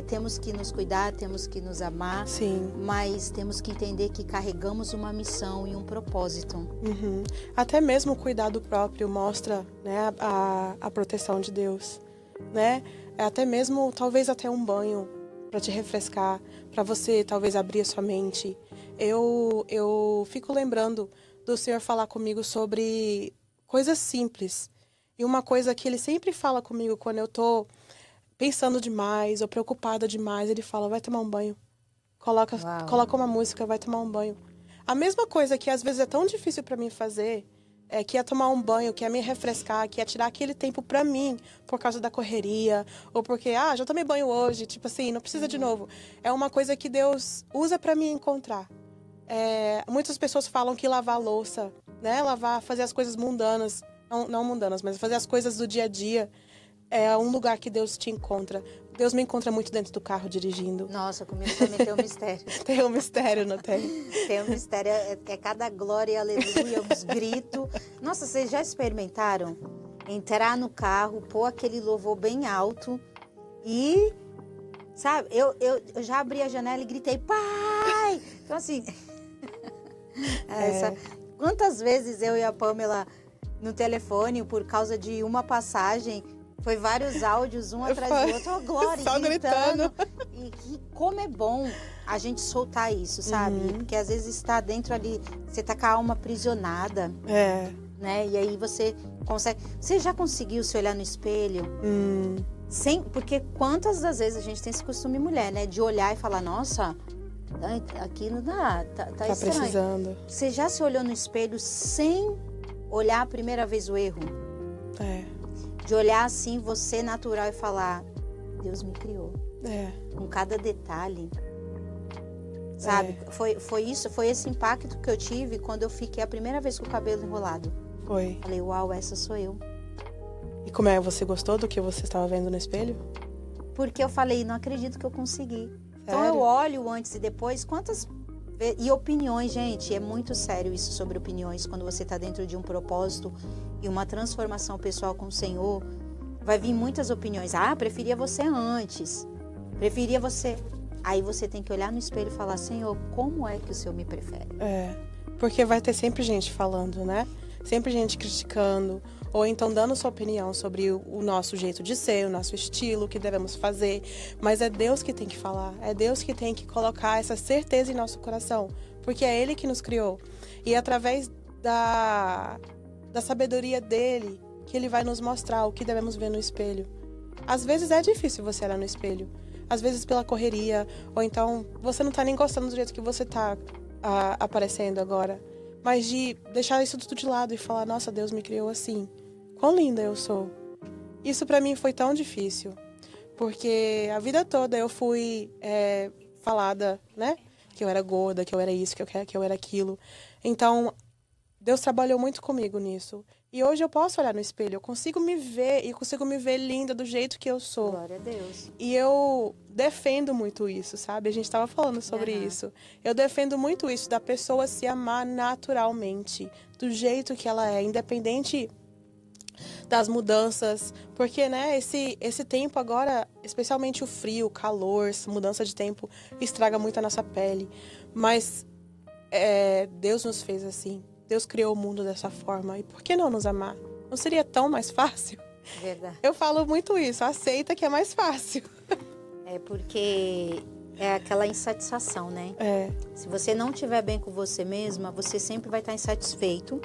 Temos que nos cuidar, temos que nos amar, Sim. mas temos que entender que carregamos uma missão e um propósito. Até mesmo o cuidado próprio mostra, né, a proteção de Deus, né? Até mesmo, talvez até um banho para te refrescar, para você talvez abrir a sua mente. Eu fico lembrando do Senhor falar comigo sobre coisas simples. E uma coisa que Ele sempre fala comigo quando eu tô pensando demais ou preocupada demais, Ele fala, vai tomar um banho. Coloca uma música, vai tomar um banho. A mesma coisa que às vezes é tão difícil para mim fazer, que é tomar um banho, que é me refrescar, que é tirar aquele tempo para mim, por causa da correria, ou porque, já tomei banho hoje, tipo assim, não precisa de novo. É uma coisa que Deus usa para me encontrar. Muitas pessoas falam que lavar a louça, né, fazer as coisas mundanas, não mundanas, mas fazer as coisas do dia a dia, é um lugar que Deus te encontra. Deus me encontra muito dentro do carro dirigindo. Nossa, comigo também tem um mistério. Tem um mistério, não tem? Tem um mistério, é cada glória e aleluia, uns gritos. Nossa, vocês já experimentaram entrar no carro, pôr aquele louvor bem alto e, sabe, eu já abri a janela e gritei, pai! Então, assim, quantas vezes eu e a Pamela no telefone, por causa de uma passagem, foi vários áudios, um atrás do outro, glória, só gritando. E como é bom a gente soltar isso, sabe? Porque às vezes está dentro ali, você tá com a alma aprisionada, né? E aí você consegue... Você já conseguiu se olhar no espelho? Porque quantas das vezes a gente tem esse costume, mulher, né? De olhar e falar, nossa, aqui não dá, tá estranho. Precisando. Você já se olhou no espelho sem olhar a primeira vez o erro? De olhar assim, você natural e falar, Deus me criou. Com cada detalhe. Sabe? Foi isso, foi esse impacto que eu tive quando eu fiquei a primeira vez com o cabelo enrolado. Foi. Falei, uau, essa sou eu. E como é? Você gostou do que você estava vendo no espelho? Porque eu falei, não acredito que eu consegui. Sério? Então eu olho antes e depois, quantas E opiniões, gente, é muito sério isso sobre opiniões. Quando você está dentro de um propósito e uma transformação pessoal com o Senhor, vai vir muitas opiniões. Ah, preferia você antes. Preferia você... Aí você tem que olhar no espelho e falar, Senhor, como é que o Senhor me prefere? Porque vai ter sempre gente falando, né? Sempre gente criticando, ou então dando sua opinião sobre o nosso jeito de ser, o nosso estilo, o que devemos fazer. Mas é Deus que tem que falar, é Deus que tem que colocar essa certeza em nosso coração, porque é Ele que nos criou. E através da sabedoria dEle, que Ele vai nos mostrar o que devemos ver no espelho. Às vezes é difícil você olhar no espelho, às vezes pela correria, ou então você não tá nem gostando do jeito que você tá aparecendo agora. Mas de deixar isso tudo de lado e falar, nossa, Deus me criou assim. Quão linda eu sou. Isso pra mim foi tão difícil. Porque a vida toda eu fui falada, né? Que eu era gorda, que eu era isso, que eu era aquilo. Então, Deus trabalhou muito comigo nisso. E hoje eu posso olhar no espelho, eu consigo me ver e consigo me ver linda do jeito que eu sou. Glória a Deus. E eu defendo muito isso, sabe? A gente estava falando sobre isso. Eu defendo muito isso, da pessoa se amar naturalmente, do jeito que ela é, independente das mudanças. Porque, né, esse tempo agora, especialmente o frio, o calor, essa mudança de tempo, estraga muito a nossa pele. Mas Deus nos fez assim. Deus criou o mundo dessa forma. E por que não nos amar? Não seria tão mais fácil? Verdade. Eu falo muito isso. Aceita que é mais fácil. É porque é aquela insatisfação, né? Se você não estiver bem com você mesma, você sempre vai estar insatisfeito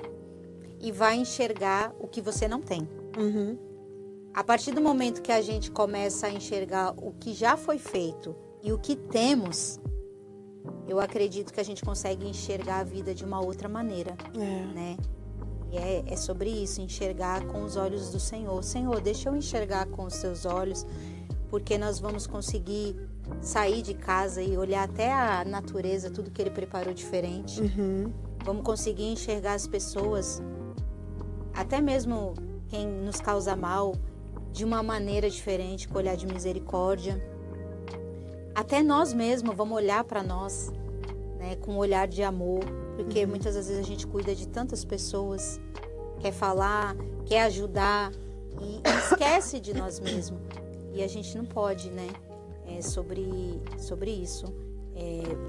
e vai enxergar o que você não tem. Uhum. A partir do momento que a gente começa a enxergar o que já foi feito e o que temos, eu acredito que a gente consegue enxergar a vida de uma outra maneira, né? E é sobre isso, enxergar com os olhos do Senhor. Senhor, deixa eu enxergar com os seus olhos, porque nós vamos conseguir sair de casa e olhar até a natureza, tudo que Ele preparou diferente. Uhum. Vamos conseguir enxergar as pessoas, até mesmo quem nos causa mal, de uma maneira diferente, com olhar de misericórdia. Até nós mesmos vamos olhar para nós, né, com um olhar de amor, porque muitas das vezes a gente cuida de tantas pessoas, quer falar, quer ajudar e esquece de nós mesmos. E a gente não pode, né, sobre isso.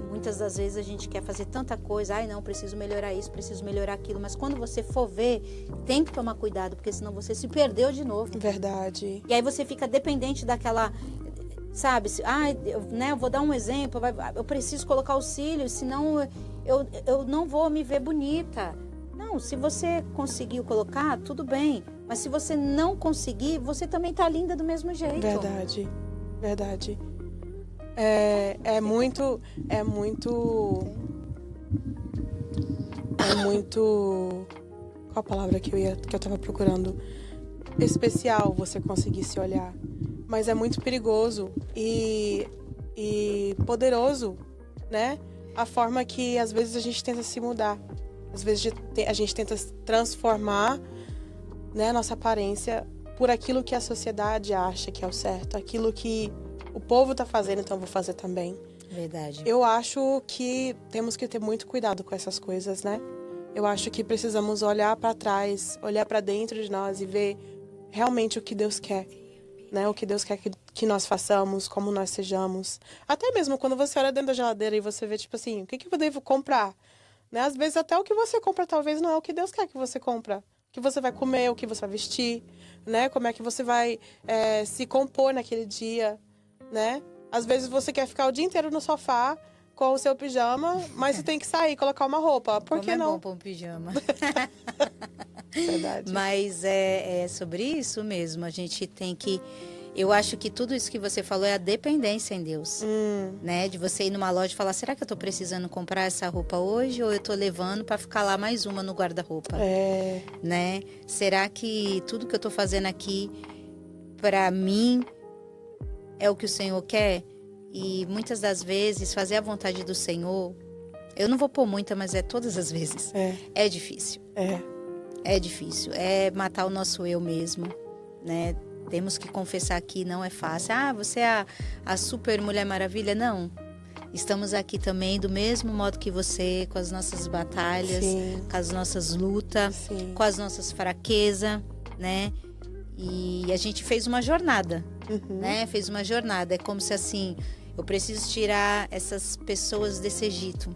Muitas das vezes a gente quer fazer tanta coisa, não, preciso melhorar isso, preciso melhorar aquilo, mas quando você for ver, tem que tomar cuidado, porque senão você se perdeu de novo. Verdade. E aí você fica dependente daquela... Sabe, eu vou dar um exemplo, eu preciso colocar os cílios, senão eu não vou me ver bonita. Não, se você conseguiu colocar, tudo bem. Mas se você não conseguir, você também tá linda do mesmo jeito. Verdade, verdade. É muito... Qual a palavra que eu tava procurando? Especial você conseguir se olhar. Mas é muito perigoso e poderoso, né? A forma que às vezes a gente tenta se mudar. Às vezes a gente tenta transformar, né, a nossa aparência por aquilo que a sociedade acha que é o certo. Aquilo que o povo tá fazendo, então eu vou fazer também. Verdade. Eu acho que temos que ter muito cuidado com essas coisas, né? Eu acho que precisamos olhar para trás, olhar para dentro de nós e ver realmente o que Deus quer. Né, o que Deus quer que nós façamos, como nós sejamos. Até mesmo quando você olha dentro da geladeira e você vê, tipo assim, o que eu devo comprar? Né? Às vezes até o que você compra talvez não é o que Deus quer que você compra. O que você vai comer, o que você vai vestir, né? Como é que você vai se compor naquele dia, né? Às vezes você quer ficar o dia inteiro no sofá com o seu pijama, mas você tem que sair e colocar uma roupa. Por que não? É bom pôr um pijama. Verdade. Mas é sobre isso mesmo. A gente tem que... Eu acho que tudo isso que você falou é a dependência em Deus. Né? De você ir numa loja e falar, será que eu tô precisando comprar essa roupa hoje? Ou eu tô levando para ficar lá mais uma no guarda-roupa? Né? Será que tudo que eu tô fazendo aqui, para mim, é o que o Senhor quer? E muitas das vezes, fazer a vontade do Senhor... Eu não vou pôr muita, mas é todas as vezes. É difícil. É difícil. É matar o nosso eu mesmo, né? Temos que confessar que não é fácil. Você é a super Mulher Maravilha? Não. Estamos aqui também do mesmo modo que você, com as nossas batalhas, Sim. com as nossas lutas, Sim. com as nossas fraquezas, né? E a gente fez uma jornada, né? Fez uma jornada. É como se assim, eu preciso tirar essas pessoas desse Egito,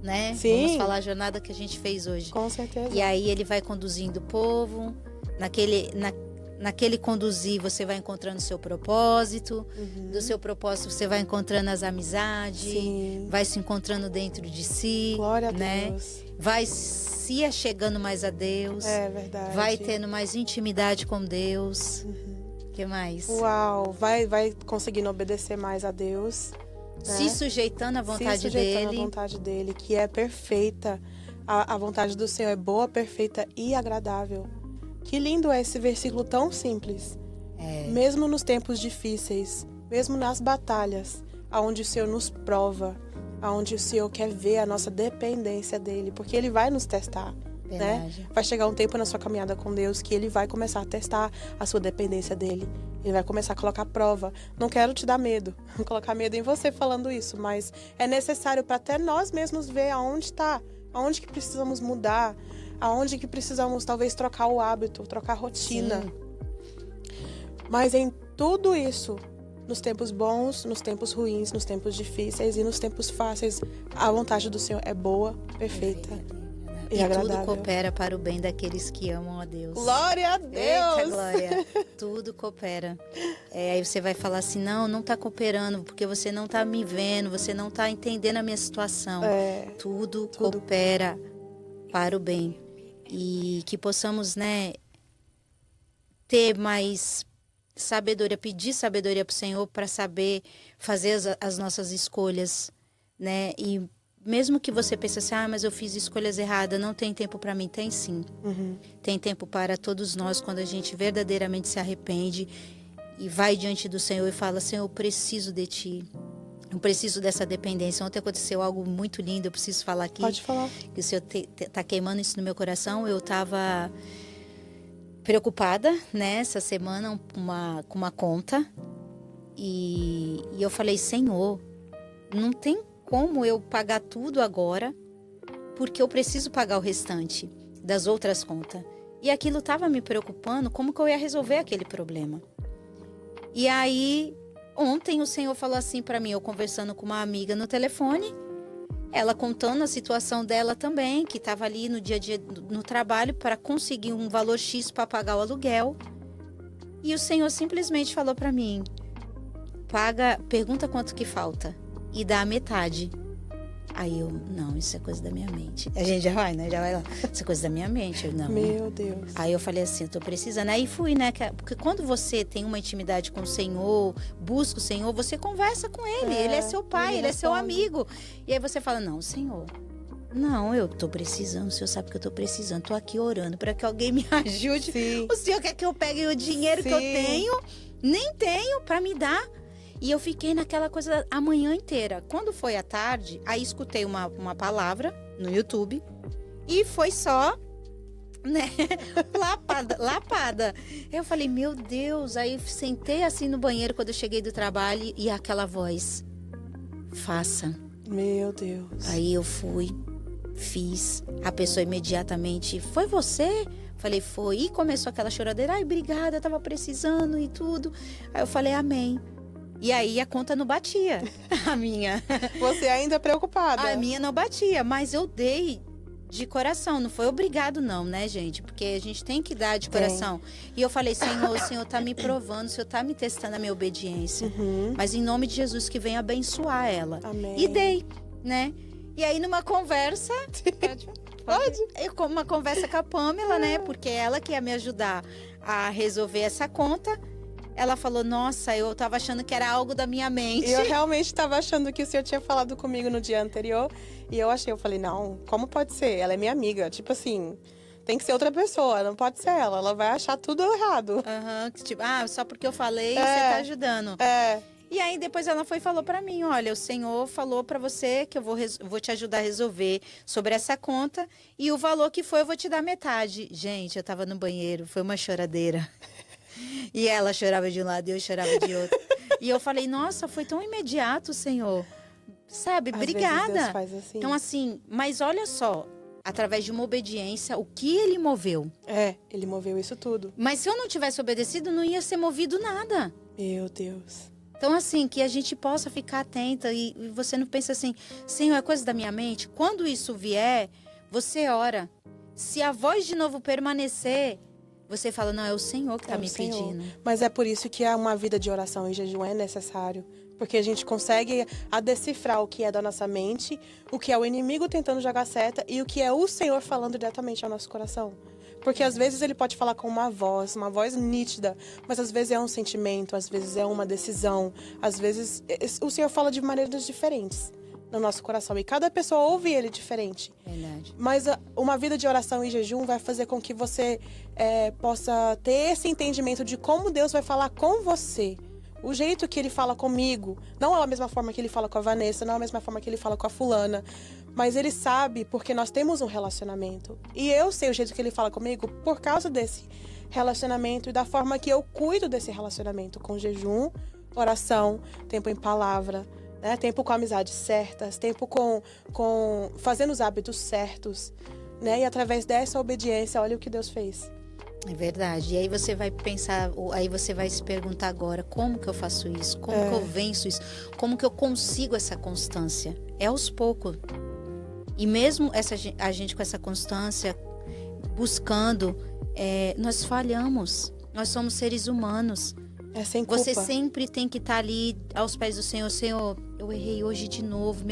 né? Sim. Vamos falar a jornada que a gente fez hoje. Com certeza. E aí ele vai conduzindo o povo, naquele conduzir você vai encontrando o seu propósito, do seu propósito você vai encontrando as amizades, Sim. vai se encontrando dentro de si, Glória a né? Deus. Vai se achegando mais a Deus, É verdade. vai tendo mais intimidade com Deus. Que mais? Uau, vai conseguindo obedecer mais a Deus. Se né? sujeitando à vontade Se sujeitando dele. à vontade dele, que é perfeita. A vontade do Senhor é boa, perfeita e agradável. Que lindo é esse versículo tão simples. Mesmo nos tempos difíceis, mesmo nas batalhas, aonde o Senhor nos prova, aonde o Senhor quer ver a nossa dependência dele, porque ele vai nos testar. Né? Verdade. Vai chegar um tempo na sua caminhada com Deus que ele vai começar a testar a sua dependência dele. Ele vai começar a colocar prova. Não quero te dar medo, colocar medo em você falando isso, mas é necessário para até nós mesmos ver aonde está, aonde que precisamos mudar, aonde que precisamos talvez trocar o hábito, trocar a rotina. Sim. Mas em tudo isso, nos tempos bons, nos tempos ruins, nos tempos difíceis e nos tempos fáceis, a vontade do Senhor é boa, perfeita. E E tudo agradável. coopera para o bem daqueles que amam a Deus. Glória a Eita, Deus! Glória. Tudo coopera. Aí você vai falar assim, não tá cooperando, porque você não tá me vendo, você não tá entendendo a minha situação. Tudo coopera para o bem. E que possamos, né, ter mais sabedoria, pedir sabedoria para o Senhor para saber fazer as nossas escolhas, né? E mesmo que você pense assim, mas eu fiz escolhas erradas, não tem tempo para mim. Tem sim. Tem tempo para todos nós quando a gente verdadeiramente se arrepende e vai diante do Senhor e fala, Senhor, eu preciso de Ti. Eu preciso dessa dependência. Ontem aconteceu algo muito lindo, eu preciso falar aqui. Pode falar. Que o Senhor tá queimando isso no meu coração. Eu estava preocupada, né, essa semana com uma conta. E eu falei, Senhor, não tem como eu pagar tudo agora, porque eu preciso pagar o restante das outras contas. E aquilo estava me preocupando, como que eu ia resolver aquele problema. E aí, ontem o Senhor falou assim para mim, eu conversando com uma amiga no telefone, ela contando a situação dela também, que estava ali no dia a dia no trabalho para conseguir um valor X para pagar o aluguel. E o Senhor simplesmente falou para mim, pergunta quanto que falta e dá a metade. Aí eu, não, isso é coisa da minha mente. A gente já vai, né? Já vai lá. Isso é coisa da minha mente. Eu, não. Meu Deus. Aí eu falei assim, eu tô precisando. Aí fui, né? Porque quando você tem uma intimidade com o Senhor, busca o Senhor, você conversa com Ele. Ele é seu pai, ele é seu amigo. E aí você fala, não, Senhor, não, eu tô precisando. O Senhor sabe que eu tô precisando. Tô aqui orando para que alguém me ajude. Sim. O Senhor quer que eu pegue o dinheiro que eu tenho, nem tenho para me dar. E eu fiquei naquela coisa a manhã inteira. Quando foi à tarde, aí escutei uma palavra no YouTube e foi só, né, lapada. Eu falei, meu Deus. Aí sentei assim no banheiro quando eu cheguei do trabalho e aquela voz, faça. Meu Deus. Aí eu fui, fiz. A pessoa imediatamente, foi você? Falei, foi. E começou aquela choradeira, ai, obrigada, eu tava precisando e tudo. Aí eu falei, amém. E aí a conta não batia, a minha. Você ainda é preocupada? A minha não batia, mas eu dei de coração. Não foi obrigado não, né, gente? Porque a gente tem que dar de coração. E eu falei, Senhor, o Senhor tá me provando, o Senhor tá me testando a minha obediência. Mas em nome de Jesus, que venha abençoar ela. Amém. E dei, né? E aí numa conversa... Pode? Uma conversa com a Pamela, né? Porque ela que ia me ajudar a resolver essa conta. Ela falou, nossa, eu tava achando que era algo da minha mente. Eu realmente estava achando que o senhor tinha falado comigo no dia anterior. E eu falei, não, como pode ser? Ela é minha amiga. Tipo assim, tem que ser outra pessoa, não pode ser ela. Ela vai achar tudo errado. Tipo, só porque eu falei, você tá ajudando. E aí depois ela foi e falou pra mim, olha, o Senhor falou pra você que eu vou te ajudar a resolver sobre essa conta. E o valor que foi, eu vou te dar metade. Gente, eu tava no banheiro, foi uma choradeira. E ela chorava de um lado e eu chorava de outro. E eu falei, nossa, foi tão imediato, Senhor. sabe? Às Obrigada. vezes Deus faz assim. Então, assim, mas olha só, através de uma obediência, o que ele moveu. Ele moveu isso tudo. Mas se eu não tivesse obedecido, não ia ser movido nada. Meu Deus. Então, assim, que a gente possa ficar atenta e você não pensa assim, Senhor, é coisa da minha mente? Quando isso vier, você ora. Se a voz de novo permanecer, você fala, não, é o Senhor que está me pedindo. Mas é por isso que uma vida de oração e jejum é necessário. Porque a gente consegue decifrar o que é da nossa mente, o que é o inimigo tentando jogar seta e o que é o Senhor falando diretamente ao nosso coração. Porque às vezes ele pode falar com uma voz nítida, mas às vezes é um sentimento, às vezes é uma decisão, às vezes o Senhor fala de maneiras diferentes no nosso coração. E cada pessoa ouve ele diferente. Verdade. Mas uma vida de oração e jejum vai fazer com que você possa ter esse entendimento de como Deus vai falar com você. O jeito que ele fala comigo não é a mesma forma que ele fala com a Vanessa, não é a mesma forma que ele fala com a fulana. Mas ele sabe porque nós temos um relacionamento. E eu sei o jeito que ele fala comigo por causa desse relacionamento e da forma que eu cuido desse relacionamento. Com jejum, oração, tempo em palavra, né? Tempo com amizades certas, tempo com fazendo os hábitos certos. Né? E através dessa obediência, olha o que Deus fez. É verdade. E aí você vai pensar, aí você vai se perguntar agora, como que eu faço isso? Como que eu venço isso? Como que eu consigo essa constância? É aos poucos. E mesmo a gente com essa constância, buscando, nós falhamos. Nós somos seres humanos. É sem culpa. Você sempre tem que estar ali aos pés do Senhor. Senhor, eu errei hoje de novo.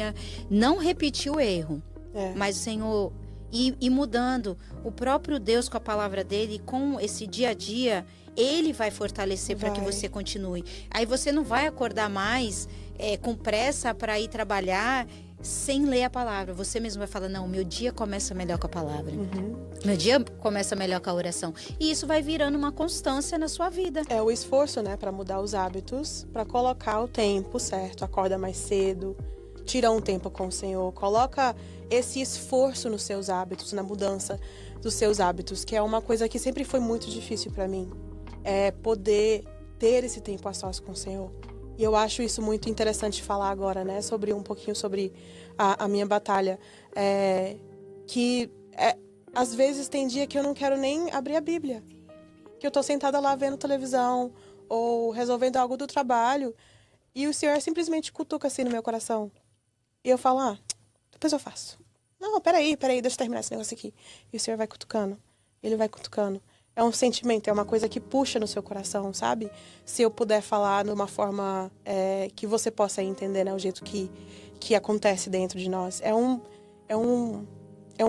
Não repetir o erro. Mas o Senhor... E mudando, o próprio Deus com a palavra dele, com esse dia a dia, ele vai fortalecer para que você continue. Aí você não vai acordar mais com pressa para ir trabalhar sem ler a palavra. Você mesmo vai falar, não, meu dia começa melhor com a palavra. Meu dia começa melhor com a oração. E isso vai virando uma constância na sua vida. É o esforço, né, para mudar os hábitos, para colocar o tempo certo, acorda mais cedo, tira um tempo com o Senhor, coloca esse esforço nos seus hábitos, na mudança dos seus hábitos, que é uma coisa que sempre foi muito difícil para mim, é poder ter esse tempo a sós com o Senhor. E eu acho isso muito interessante falar agora, né, um pouquinho sobre a minha batalha, às vezes tem dia que eu não quero nem abrir a Bíblia, que eu tô sentada lá vendo televisão ou resolvendo algo do trabalho e o Senhor simplesmente cutuca assim no meu coração. E eu falo, depois eu faço. Não, peraí, deixa eu terminar esse negócio aqui. E o Senhor vai cutucando. Ele vai cutucando. É um sentimento, é uma coisa que puxa no seu coração, sabe? Se eu puder falar de uma forma que você possa entender, né? O jeito que acontece dentro de nós. É um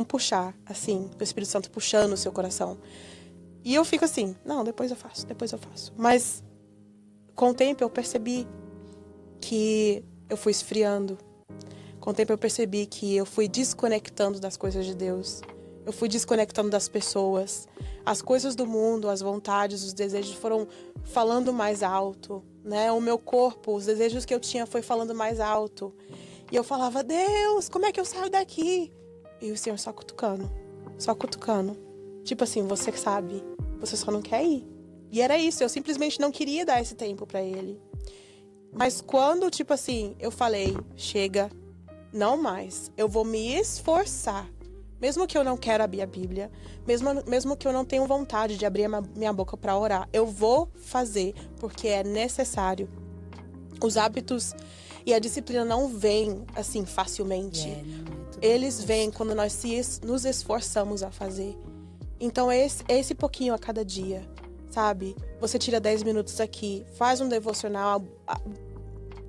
puxar, assim, do Espírito Santo puxando o seu coração. E eu fico assim, não, depois eu faço. Mas com o tempo eu percebi que eu fui esfriando. Com o tempo eu percebi que eu fui desconectando das coisas de Deus. Eu fui desconectando das pessoas. As coisas do mundo, as vontades, os desejos foram falando mais alto, né? O meu corpo, os desejos que eu tinha foi falando mais alto. E eu falava, Deus, como é que eu saio daqui? E o Senhor só cutucando. Tipo assim, você sabe, você só não quer ir. E era isso, eu simplesmente não queria dar esse tempo pra Ele. Mas quando, tipo assim, eu falei, chega, não mais. Eu vou me esforçar. Mesmo que eu não quero abrir a Bíblia, mesmo que eu não tenha vontade de abrir a minha boca para orar, eu vou fazer, porque é necessário. Os hábitos e a disciplina não vêm, assim, facilmente. Eles vêm quando nós nos esforçamos a fazer. Então, esse pouquinho a cada dia, sabe? Você tira 10 minutos aqui, faz um devocional,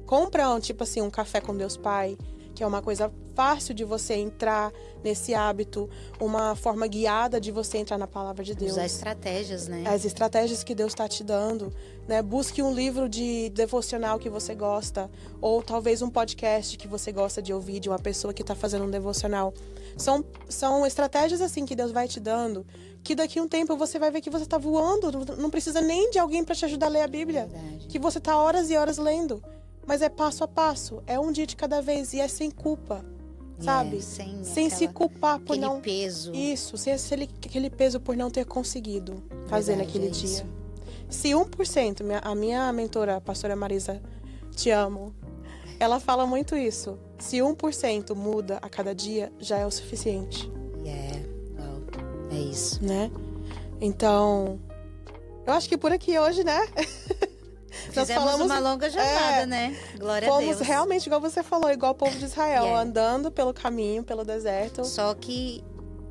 compra, tipo assim, um café com Deus Pai, que é uma coisa fácil de você entrar nesse hábito, uma forma guiada de você entrar na palavra de Deus. Usar estratégias, né? As estratégias que Deus está te dando, né? Busque um livro de devocional que você gosta, ou talvez um podcast que você gosta de ouvir, de uma pessoa que está fazendo um devocional. São estratégias assim que Deus vai te dando, que daqui a um tempo você vai ver que você está voando, não precisa nem de alguém para te ajudar a ler a Bíblia. Verdade. Que você está horas e horas lendo. Mas é passo a passo, é um dia de cada vez e é sem culpa, sabe? Sem se culpar por não... peso. Isso, sem aquele peso por não ter conseguido fazer naquele dia. Isso. Se 1%, a minha mentora, a pastora Marisa, te amo, ela fala muito isso. Se 1% muda a cada dia, já é o suficiente, É isso. né? Então, eu acho que por aqui hoje, né? Nós Fizemos uma longa jornada, né? Glória a Deus. Fomos realmente, igual você falou, igual o povo de Israel, Yeah. andando pelo caminho, pelo deserto. Só que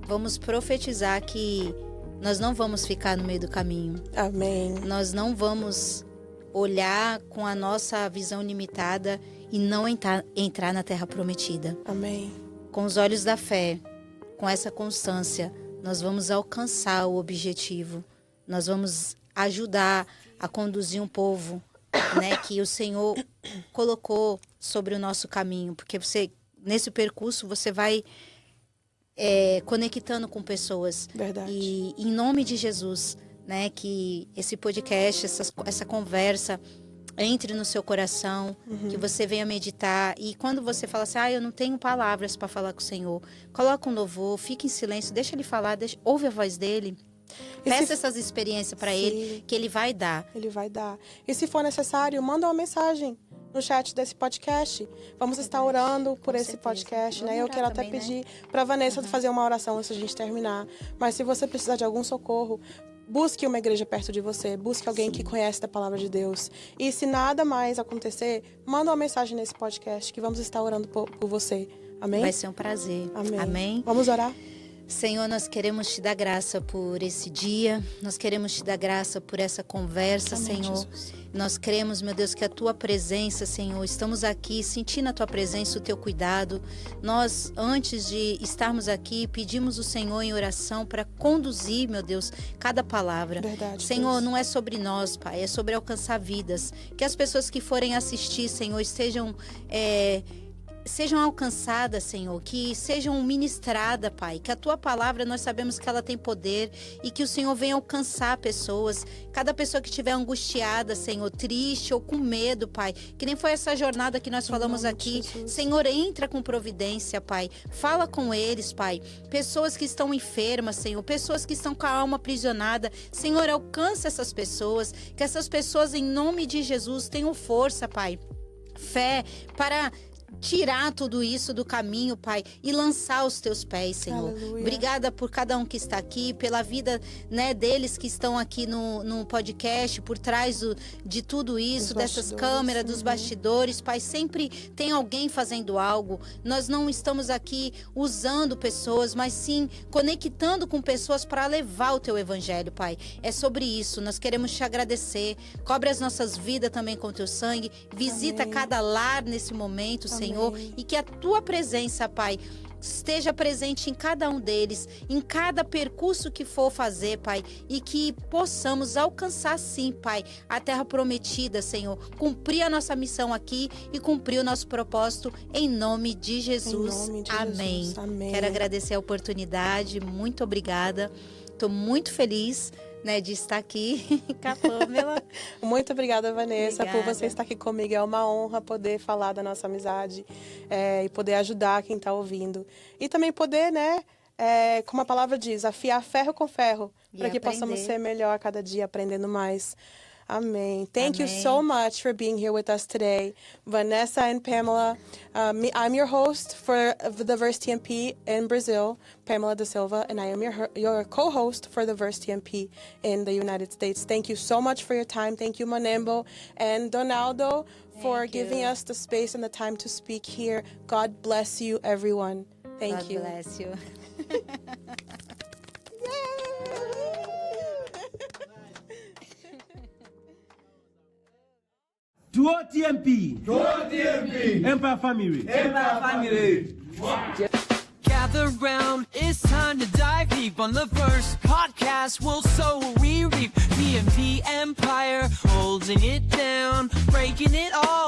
vamos profetizar que nós não vamos ficar no meio do caminho. Amém. Nós não vamos olhar com a nossa visão limitada e não entrar na terra prometida. Amém. Com os olhos da fé, com essa constância, nós vamos alcançar o objetivo. Nós vamos ajudar a conduzir um povo, né, que o Senhor colocou sobre o nosso caminho. Porque nesse percurso, você vai conectando com pessoas. Verdade. E em nome de Jesus, né, que esse podcast, essa conversa entre no seu coração, que você venha meditar. E quando você fala assim, eu não tenho palavras para falar com o Senhor, coloca um louvor, fica em silêncio, deixa ele falar, ouve a voz dele. Peça essas experiências para ele, que ele vai dar. Ele vai dar. E se for necessário, manda uma mensagem no chat desse podcast. Vamos estar orando por esse certeza. podcast, né? Vamos Eu orar quero até também, né? pedir para Vanessa fazer uma oração antes da gente terminar. Mas se você precisar de algum socorro, busque uma igreja perto de você, busque alguém que conhece da palavra de Deus. E se nada mais acontecer, manda uma mensagem nesse podcast que vamos estar orando por você. Amém? Vai ser um prazer. Amém. Amém? Vamos orar? Senhor, nós queremos te dar graça por esse dia, nós queremos te dar graça por essa conversa, Amém, Senhor. Jesus. Nós cremos, meu Deus, que a tua presença, Senhor, estamos aqui sentindo a tua presença, o teu cuidado. Nós, antes de estarmos aqui, pedimos o Senhor em oração para conduzir, meu Deus, cada palavra. Verdade, Senhor, Deus. não é sobre nós, Pai, é sobre alcançar vidas. Que as pessoas que forem assistir, Senhor, sejam alcançadas, Senhor, que sejam ministradas, Pai, que a Tua palavra, nós sabemos que ela tem poder e que o Senhor venha alcançar pessoas, cada pessoa que estiver angustiada, Senhor, triste ou com medo, Pai, que nem foi essa jornada que nós falamos nome de aqui, Jesus. Senhor, entra com providência, Pai, fala com eles, Pai, pessoas que estão enfermas, Senhor, pessoas que estão com a alma aprisionada, Senhor, alcança essas pessoas, que essas pessoas, em nome de Jesus, tenham força, Pai, fé para tirar tudo isso do caminho, Pai, e lançar aos teus pés, Senhor. Aleluia. Obrigada por cada um que está aqui, pela vida, né, deles que estão aqui no podcast, por trás de tudo isso, Dos dessas bastidores, câmeras, dos bastidores, Pai, sempre tem alguém fazendo algo. Nós não estamos aqui usando pessoas, mas sim conectando com pessoas para levar o teu evangelho, Pai. É sobre isso, nós queremos te agradecer. Cobre as nossas vidas também com o teu sangue. Visita Amém. cada lar nesse momento, Amém. Senhor, e que a tua presença, Pai, esteja presente em cada um deles, em cada percurso que for fazer, Pai, e que possamos alcançar, sim, Pai, a terra prometida, Senhor, cumprir a nossa missão aqui e cumprir o nosso propósito em nome de Jesus. Em nome de Amém. Jesus. Amém. Quero agradecer a oportunidade, muito obrigada. Estou muito feliz, né, de estar aqui com a Pamela. Muito obrigada, Vanessa, por Obrigada. você estar aqui comigo. É uma honra poder falar da nossa amizade e poder ajudar quem está ouvindo. E também poder, né, como a palavra diz, afiar ferro com ferro, E para que possamos aprender. ser melhor a cada dia, aprendendo mais. Amém. Thank you Amém. so much for being here with us today, Vanessa and Pamela. I'm your host for the Verse TMP in Brazil, Pamela da Silva, and I am your co-host for the Verse TMP in the United States. Thank you so much for your time. Thank you, Manembo and Donaldo, for Thank you. giving us the space and the time to speak here. God bless you, everyone. Thank God you. bless you. To OTMP, TMP. Empire Family. Empire Family. Gather round, it's time to dive deep on the first podcast. We'll sow what we reap. PMP Empire, holding it down, breaking it all